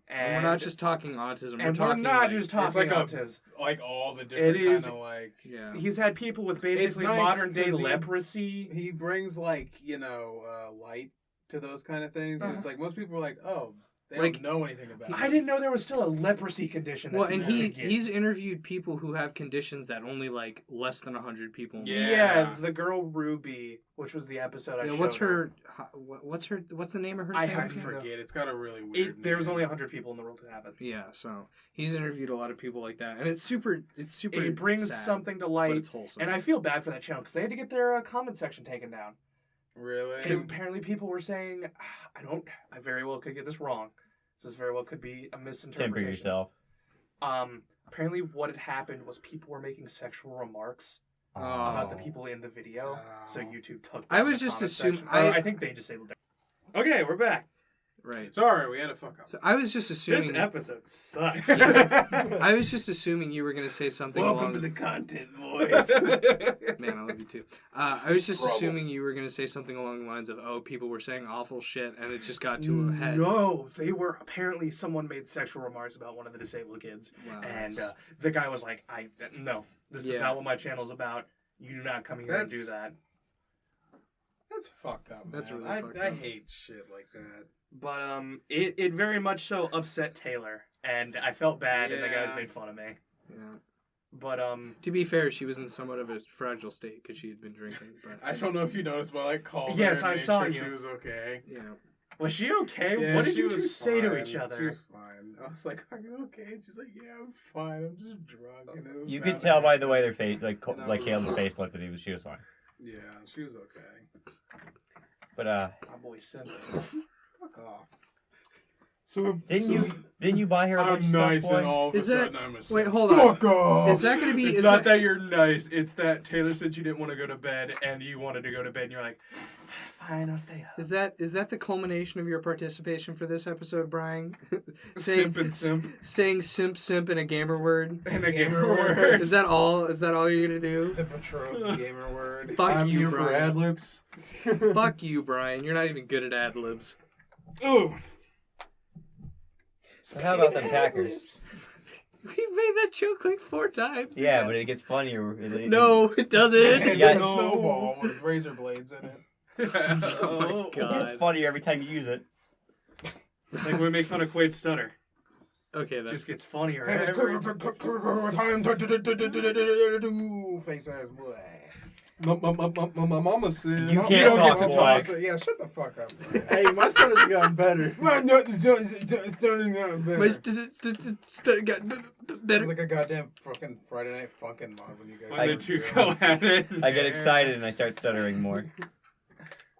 And we're not just talking autism. and We're talking not like, just talking It's like autism. like all the different It is- kind of like. yeah. He's had people with basically nice modern day 'cause leprosy. He brings like light to those kind of things. And it's like most people are like, oh, they Like, don't know anything about it. I didn't know there was still a leprosy condition. That Well, and people could get. he's interviewed people who have conditions that only like less than 100 people. Yeah. the girl Ruby, which was the episode I Yeah, showed. what's the name of her? I thing? I forget. forget. It's got a really weird. There was name. only 100 people in the world who have it. Yeah, so he's interviewed a lot of people like that, and it's super. It brings sad, something to but light, it's wholesome. and I feel bad for that channel because they had to get their comment section taken down Really. because apparently people were saying, I very well could get this wrong. This very well could be a misinterpretation. Temper yourself. Apparently what had happened was people were making sexual remarks Oh. about the people in the video, so Oh. YouTube took. I down was the just comment assuming- section. Or I think they disabled it. Okay, we're back. right. Sorry, we had a fuck up. So I was just This assuming. episode sucks. I was just assuming you were gonna say something. Welcome along, to the content, boys. Man, I love you too. I was just Trouble. assuming you were gonna say something along the lines of, "Oh, people were saying awful shit, and it just got to a head." No, they were apparently someone made sexual remarks about one of the disabled kids, Wow, and that's- the guy was like, no, this is Yeah. not what my channel's about. You do not come here and do That's- that." That's fucked up. That's man. really fucked I up. hate shit like that. But it very much so upset Taylor, and I felt bad, and the guys Yeah. made fun of me. Yeah. But To be fair, she was in somewhat of a fragile state because she had been drinking. But I don't know if you noticed, but I like called Yes, her and I made saw sure you. she was okay. yeah, was she okay? Yeah, What did she you two was say to fine. each other? She was fine. I was like, "Are you okay?" And she's like, "Yeah, I'm fine. I'm just drunk." And it was You bound could to tell by happen. the way their face, like And I Caleb's was- face looked at she was fine. Yeah, she was okay. But My boy Simba. Fuck off. didn't you buy her a bunch I'm of nice, stuff, boy? and all of a Is that- sudden I'm a wait, simp. hold on. Fuck off. is that gonna be? It's is not that, that you're nice. It's that Taylor said you didn't want to go to bed, and you wanted to go to bed, and you're like, fine, I'll stay up. is that the culmination of your participation for this episode, Brian? Simp and simp. saying simp in a gamer word. And a Gamer gamer word. word. Is that all? Is that all you're gonna do? The betrothed gamer word. Fuck I'm you, here for ad Brian. libs. Fuck you, Brian. You're not even good at ad libs. Ooh. But how about them Packers? We made that joke like 4 times. Yeah, but it gets funnier. No, it doesn't. It's Yeah, like a no. snowball with razor blades in it. Oh my It god. gets funnier every time you use it. Like when we make fun of Quaid's stutter. Okay, It that's just gets funnier. And it's every time face ass boy. My mama said. You You can't don't talk get to boy. talk. Yeah, shut the fuck up. Hey, my stutter's gotten better. It's starting out better. my got It's better. like a goddamn fucking Friday Night Funkin' mod when you guys. When the were two doing go it. at it. I get excited and I start stuttering more.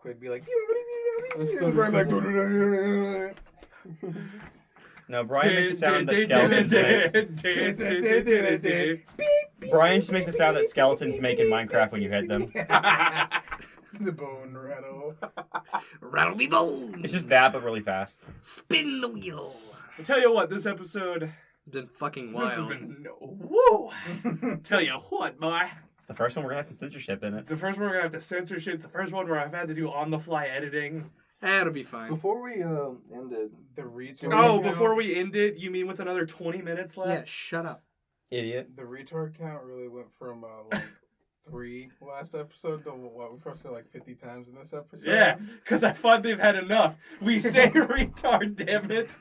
Quid be like, Brian like, No, Brian makes the sound that skeletons make. Brian just makes the sound that skeletons make in Minecraft when you hit them. The bone rattle. Rattle me bones. It's just that, but really fast. Spin the wheel. I'll tell you what, this episode, It's been fucking this has wild. been, woo! Tell you what, boy. It's the first one we're gonna have some censorship in It's it. the first one we're going to have to censor shit. It's the first one where I've had to do on-the-fly editing. It'll be fine. Before we end it, The reach. Oh, before we end it, you mean with another 20 minutes Yeah, left? shut up. Idiot. The retard count really went from like 3 last episode to what we posted like 50 times in this episode. Yeah, because I find they've had enough. We say retard, damn it.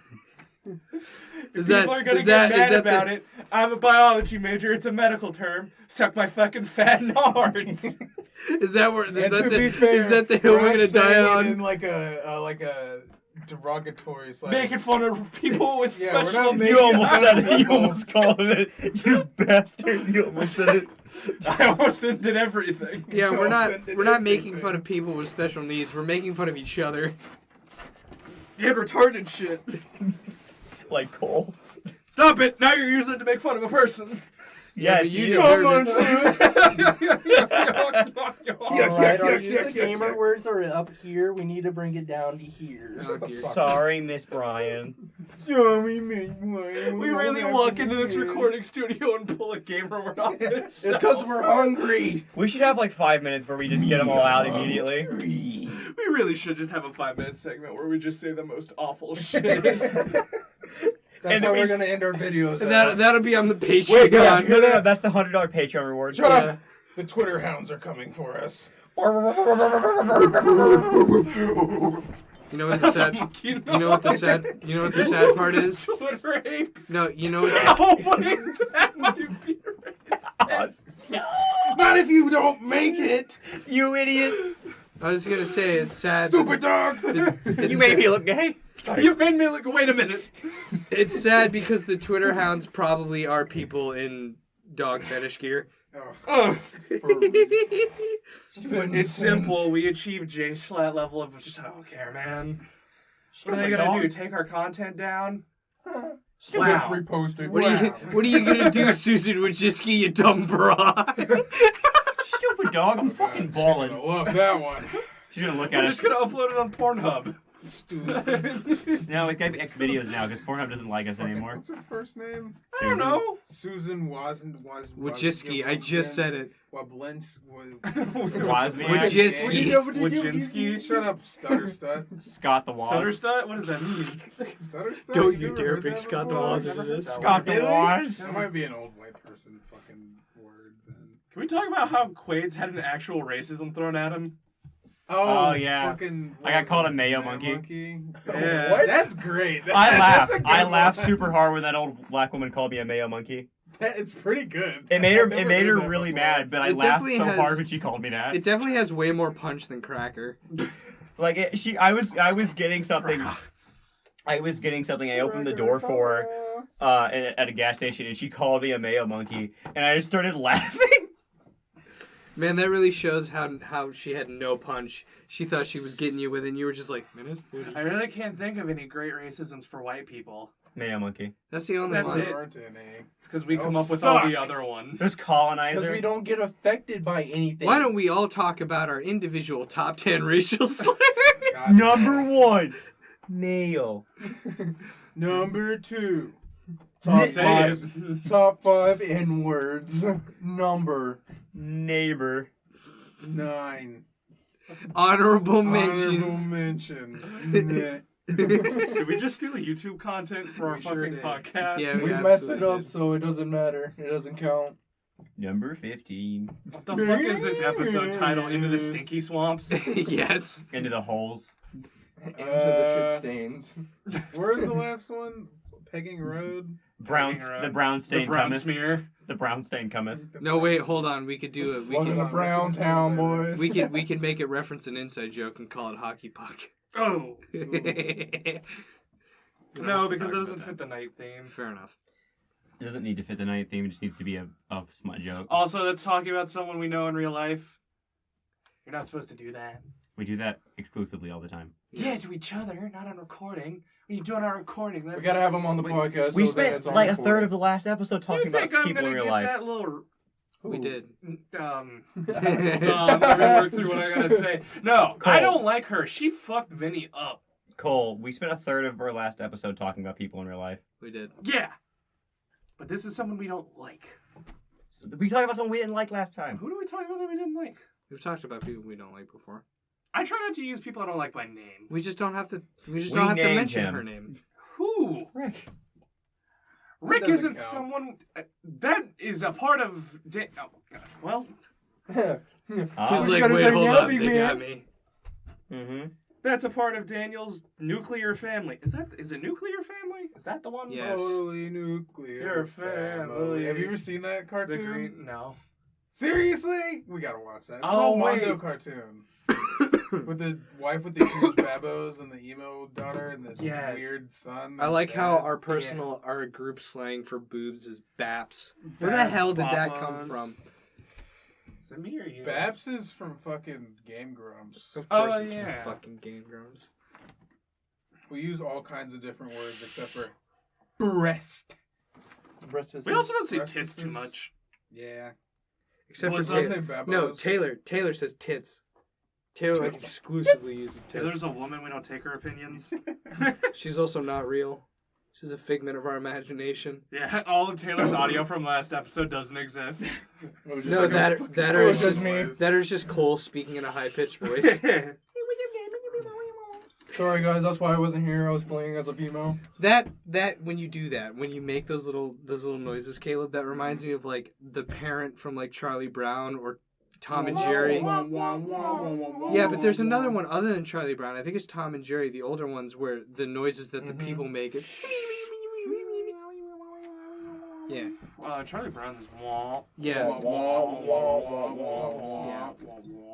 People are gonna get mad about it. I'm a biology major. It's a medical term. Suck my fucking fat nards. Is that where? And to be fair, is that the hill we're gonna die saying it on? in like a derogatory / Making fun of people with Yeah, we're special not needs. You almost said it. You Animals. almost called it. You bastard. You almost said it. I almost did everything. Yeah, No, we're not send we're not making everything. fun of people with special needs. We're making fun of each other. You had retarded shit. Like Cole. Stop it! Now you're using it to make fun of a person. Yeah, but it's you you. deserve Alright, our use of gamer words are up here. We need to bring it down to here. Oh, dear. Sorry, Miss Brian. Sorry, man. We really walk into this recording studio and pull a gamer word off it. It's because we're hungry. We should have like 5 minutes where we just get them all out immediately. We really should just have a 5-minute segment where we just say the most awful shit. That's And how we we're s- gonna end our videos. And that'll be on the Patreon. Wait, guys, you hear that? That's the $100 Patreon reward. Shut up! The Twitter hounds are coming for us. You know what the sad? You know what the sad? You know what the sad part is? Twitter apes. No, you know what? Oh wait, that might be racist. Not if you don't make it, You idiot! I was gonna say it's sad. stupid dog. It's You made me look gay. You made me look. Wait a minute. It's sad because the Twitter hounds probably are people in dog fetish gear. Oh, Stupid it's simple. We achieved J Schlatt level of just I don't care, man. What are they gonna do? Take our content down? Stupid Wow. reposted. What are you gonna do, Susan Wojcicki, you dumb broad? Stupid dog, I'm fucking I balling. love that one. She's gonna look We're at just us. gonna upload it on Pornhub. Stupid. No, it gotta be X videos now because Pornhub doesn't like us anymore. What's her first name? I don't know. Susan Wojcicki, I just said it. Woblinsk. Wozniak. Wojcicki. Wojcinski. Shut up, Stutter Stut. Scott the Woz. Stutterstut? What does that mean? Stutter Stut? Don't You you never dare heard pick that Scott the before? Woz into this. Scott the Really? Woz. That might be an old white person fucking word then. Can we talk about how Quaid's had an actual racism thrown at him? Oh, yeah. Fucking, I got called a mayo monkey. Yeah. What? That's great. I That's laughed. a good I laughed one. super hard when that old black woman called me a mayo monkey. It's pretty good. It made her. I've never It made her heard that really before. mad, but I It laughed definitely so has- hard when she called me that. It definitely has way more punch than Cracker. Like I was getting something. I was getting something. I opened the door for her at a gas station, and she called me a mayo monkey, and I just started laughing. Man, that really shows how she had no punch. She thought she was getting you with it, and you were just like, man, it's food. I really can't think of any great racisms for white people. Mayo monkey. That's the only That's one. it. There aren't any. It's because we They'll come up with suck. all the other ones. There's Because colonizer. we don't get affected by anything. Why don't we all talk about our individual top 10 racial slurs? God Number damn it. 1, mayo. Number 2. Top Say five. it. Top 5 N words. Number. Neighbor. 9. Honorable Honorable mentions. mentions. Did we just steal YouTube content for our We sure fucking did. podcast? Yeah, We Yeah, messed it absolutely up, did. so it doesn't matter. It doesn't count. Number 15. What the fuck is this episode title? Into the Stinky Swamps? Yes. Into the holes. Into the shit stains. Where's the last one? Pegging Road? Brown. Hanging around. The brown The stain brown cometh. smear. The brown stain cometh. No, wait, hold on. We could do it. We Welcome can to Brown Town, boys. we could make it reference an inside joke and call it hockey puck. Oh. Fair No, because it doesn't fit the night theme. enough. It doesn't need to fit the night theme. It just needs to be a smut joke. Also, that's talking about someone we know in real life. You're not supposed to do that. We do that exclusively all the time. Yeah, to each other, not on recording. When you do it on recording, that's... We gotta have him on the podcast. We so that it's spent on like a recording. third of the last episode You talking about think I'm people gonna in real get life. that little... We did. Let me work through what I gotta say. No, I Cole. don't like her. She fucked Vinny up. Cole, we spent a third of our last episode talking about people in real life. We did. Yeah. But this is someone we don't like. So we talked about someone we didn't like last time. Who do we talk about that we didn't like? We've talked about people we don't like before. I try not to use people I don't like by name. We just don't have to. We just We don't have to named mention him. her name. Who? Rick. Rick doesn't isn't count. someone that is a part of. Oh gosh. Well, Ah. She's you like, gotta wait, say hold now, on, big they man. got me. Mm-hmm. that's a part of Daniel's nuclear family. Is it nuclear family? Is that the one? Yes. Totally nuclear Your family. family. Have you ever seen that The cartoon? green. No. Seriously? We gotta watch that. It's Oh, an old Mondo wait. cartoon. With the wife with the huge babos and the emo daughter and the Yes. weird son. I and like how dad. our group slang for boobs is baps. Where the Babs, hell did that come papas. from? Is it me or you? Babs is from fucking Game Grumps. Of course Oh, it's yeah. from fucking Game Grumps. We use all kinds of different words except for breast. We also don't say Breast tits too is- much. Yeah. Except Well, for it's Say Taylor. babos. No, Taylor says tits. Taylor like, exclusively uses Taylor's tits. a woman. We don't take her opinions. She's also not real. She's a figment of our imagination. Yeah, all of Taylor's audio from last episode doesn't exist. Just No, like a that fucking that or is voice just noise. that or is just Cole speaking in a high pitched voice. Sorry guys, that's why I wasn't here. I was playing as a female. That when you do that, when you make those little noises, Caleb, that reminds me of like the parent from like Charlie Brown or Tom and Jerry. Yeah, but there's another one other than Charlie Brown. I think it's Tom and Jerry, the older ones, where the noises that the people make is. Yeah. Charlie Brown is wah. Yeah.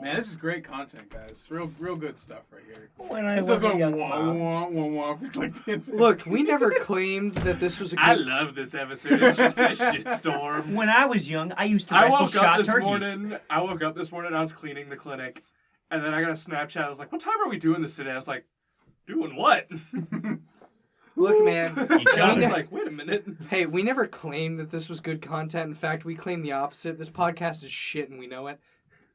Man, this is great content, guys. Real good stuff right here. When I This was is a going young wah wah wah wah for like 10 seconds. Look, we never claimed that this was a I good. love this episode. It's just a shitstorm. When I was young, I used to I wrestle woke up shot this turkeys. morning. I woke up this morning. I was cleaning the clinic, and then I got a Snapchat. I was like, "What time are we doing this today?" I was like, "Doing what?" Look, man. Each I other. was like, "Wait a minute." Hey, we never claimed that this was good content. In fact, we claim the opposite. This podcast is shit, and we know it.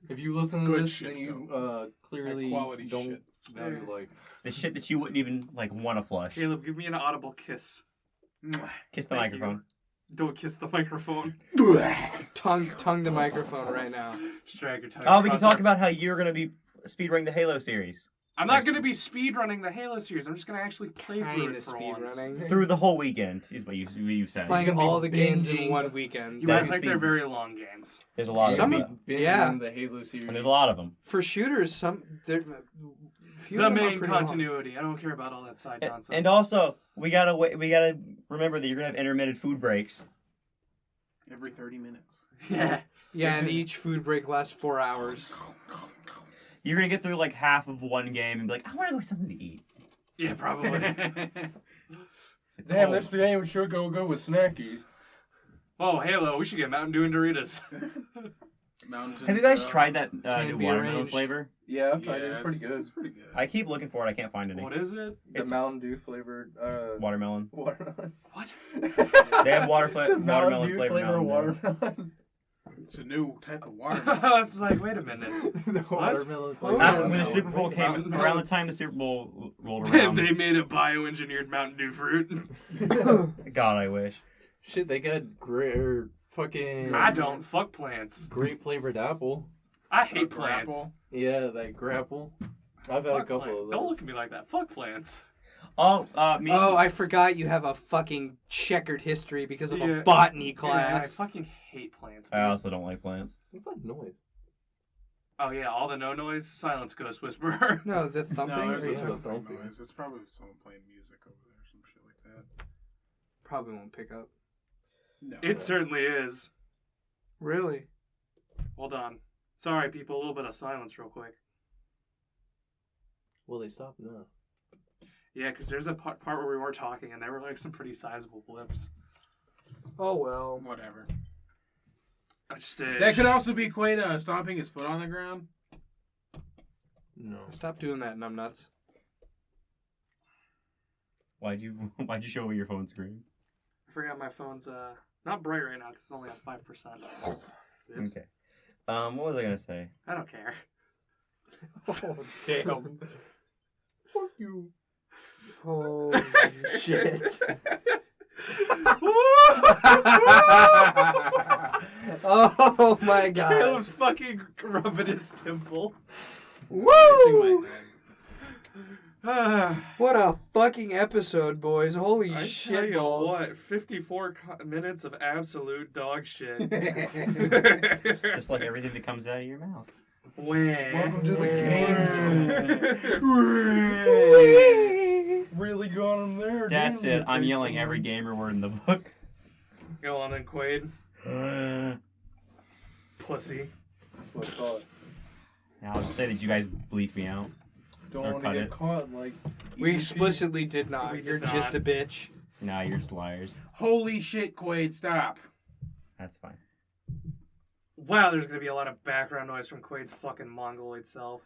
If you listen to Good this, shit, then you Like clearly quality don't shit. value life. The shit that you wouldn't even like want to flush. Caleb, give me an audible kiss. Kiss the Thank you. microphone. Don't kiss the microphone. Tongue the microphone right now. Just drag your tongue. Oh, we can across talk about how you're gonna be speedrunning the Halo series I'm not going to be speedrunning the Halo series. I'm just going to actually play through Kinda it for speed once. running. through the whole weekend. Is what you said. Playing gonna be all the games in binging. one weekend. You That's act like they're speed. very long games. There's a lot of Some them. of- Been yeah. in the Halo series. And there's a lot of them. For shooters, few The of them are main pretty long. continuity. I don't care about all that side nonsense. And also, we gotta remember that you're gonna have intermittent food breaks. Every 30 minutes. yeah. Yeah, and each food break lasts 4 hours. You're gonna get through like half of one game and be like, I want to go get something to eat. Yeah, probably. It's like, Damn, oh. this game sure go good with snackies. Oh, Halo, we should get Mountain Dew and Doritos. Mountain Have you guys Dew. tried that Can new be watermelon arranged. flavor? Yeah, I've tried Yeah, it. It's pretty good. It's pretty good. I keep looking for it. I can't find any. What is it? The It's- Mountain Dew flavored Watermelon. watermelon. What? They have The watermelon Mountain Dew flavor. flavor Mountain Dew. watermelon. It's a new type of watermelon. I was like, wait a minute. The watermelon flavor. When the watermelon. Super Bowl came Mountain- around the time the Super Bowl rolled they around. made a bioengineered Mountain Dew fruit. God, I wish. Shit, they got great fucking. I don't. Fuck plants. Grape flavored apple. I hate A plants. grapple. Yeah, that grapple. I've had a Fuck couple plants. of Don't those. look at me like that. Fuck plants. Oh, me. Oh, I forgot you have a fucking checkered history because of Yeah. a botany Yeah, I class. fucking hate plants. I dude. also don't like plants. What's that noise? Oh yeah, all the no noise. Silence, ghost whisperer. No, the thumping. No, there's or a yeah. different Thumping. noise. It's probably someone playing music over there or some shit like that. Probably won't pick up. No. It certainly is. Really? Hold on. Sorry, people. A little bit of silence, real quick. Will they stop? No. Yeah, because there's a part where we weren't talking, and there were like some pretty sizable blips. Oh well. Whatever. I just That could also be Quaid stomping his foot on the ground. No. Stop doing that, numbnuts. Why'd you show me your phone screen? I forgot my phone's not bright right now because it's only at 5%. Oops. Okay. What was I gonna say? I don't care. Oh damn. Fuck you. Holy shit. Oh my god. Caleb's fucking rubbing his temple. Itching my head. What a fucking episode, boys. Holy I shit tell you balls. what, 54 minutes of absolute dog shit. Just like everything that comes out of your mouth. Welcome to the game. Really got him there. That's didn't it. you, I'm big yelling boy? every gamer word in the book. Go on then, Quaid. Pussy. What I thought. Now I'll just say that you guys bleeped me out. Don't Or want to cut get it. caught like. We explicitly did not. We did You're not. just a bitch. Nah, you're just liars. Holy shit, Quaid, stop. That's fine. Wow, there's gonna be a lot of background noise from Quaid's fucking mongoloid self.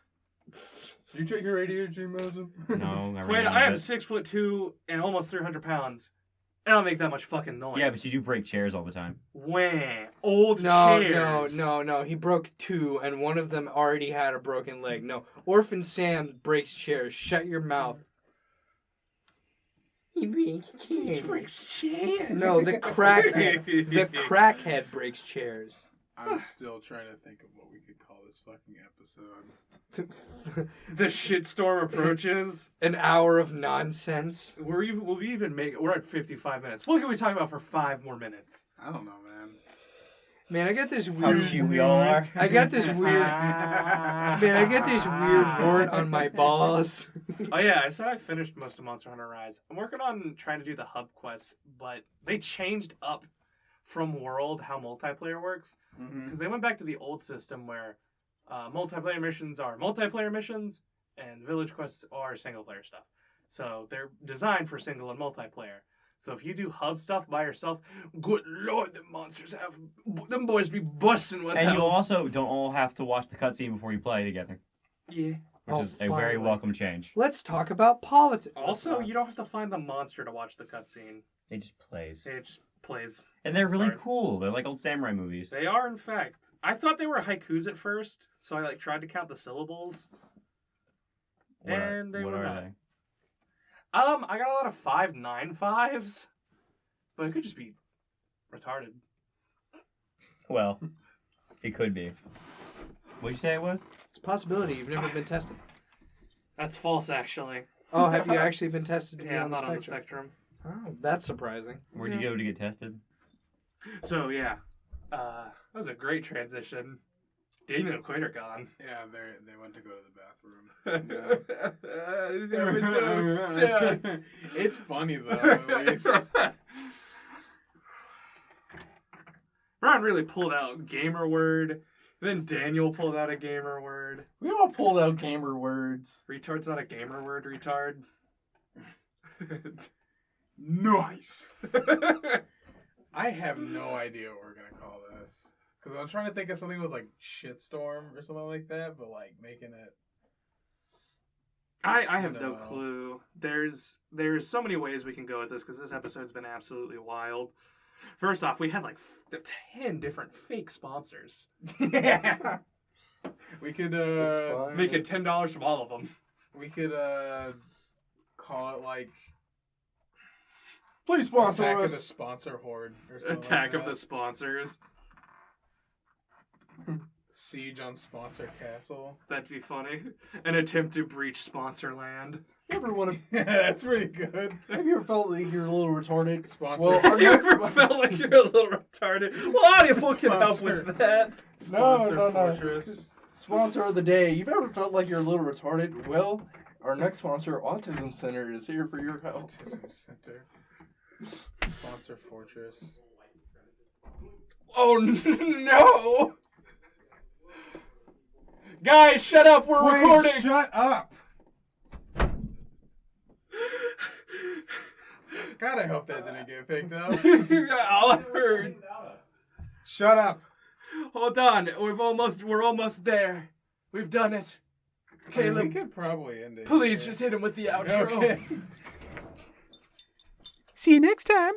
Did you take your ADHD medicine? No, never Quaid, mind I am it. 6'2" and almost 300 pounds. I don't make that much fucking noise. Yeah, but you do break chairs all the time. Wah. Old No, chairs. no. He broke 2, and one of them already had a broken leg. No. Orphan Sam breaks chairs. Shut your mouth. He breaks He breaks chairs. No, the crackhead. The crackhead breaks chairs. I'm still trying to think of what we could call this fucking episode. The shitstorm approaches. An hour of nonsense. We're at 55 minutes. What can we talk about for 5 more minutes? I don't know, man. Man, I got this How weird. cute we all are. I got this weird. Man, I got this weird wart on my balls. Oh yeah, I said I finished most of Monster Hunter Rise. I'm working on trying to do the hub quests, but they changed up from World how multiplayer works. Because they went back to the old system where multiplayer missions are multiplayer missions and village quests are single player stuff. So they're designed for single and multiplayer. So if you do hub stuff by yourself, good lord, the monsters them boys be busting with And you hell. also don't all have to watch the cutscene before you play together, Yeah. which Oh, is a very finally. welcome change. Let's talk about politics. Also, you don't have to find the monster to watch the cutscene. It just plays. It just plays. And they're really Sorry. cool. They're like old samurai movies. They are, in fact. I thought they were haikus at first, so I tried to count the syllables. What are, and they what were are not. they? I got a lot of 595s, but it could just be retarded. Well, it could be. What'd you say it was? It's a possibility. You've never been tested. That's false, actually. Oh, have you actually been tested to be Yeah, on I'm the not on the spectrum? spectrum. Oh, that's surprising. Where'd you go to get tested? So, yeah. That was a great transition. Daniel and Quaid are gone. Yeah, they went to go to the bathroom. This episode sucks. It's funny though, at least. Brian really pulled out gamer word. Then Daniel pulled out a gamer word. We all pulled out gamer words. Retard's not a gamer word, retard. Nice. I have no idea what we're gonna call this. Because I'm trying to think of something with like shitstorm or something like that, but like making it. I have no No. clue. There's so many ways we can go with this because this episode's been absolutely wild. First off, we had like 10 different fake sponsors. Yeah. We could It's fine. Making $10 from all of them. we could call it like Please sponsor Attack of us. the Sponsor Horde or something Attack like of the that. sponsors. Siege on Sponsor Castle. That'd be funny. An attempt to breach sponsor land. You ever want to? That's pretty good. Have you ever felt like you're a little retarded? Sponsor. Well, our You next ever felt like you're a little retarded? Well, audible can help Sponsor. with that. Sponsor No. Fortress. Sponsor of the day. You've ever felt like you're a little retarded? Well, our next sponsor, Autism Center, is here for your help. Autism Center. Sponsor Fortress. Oh no! Guys, shut up! We're recording. Shut up. God, I hope that didn't get picked up. All I heard. Shut up. Hold on, we're almost there. We've done it. We Caleb, could probably end it. please here. just hit him with the outro. Okay. See you next time.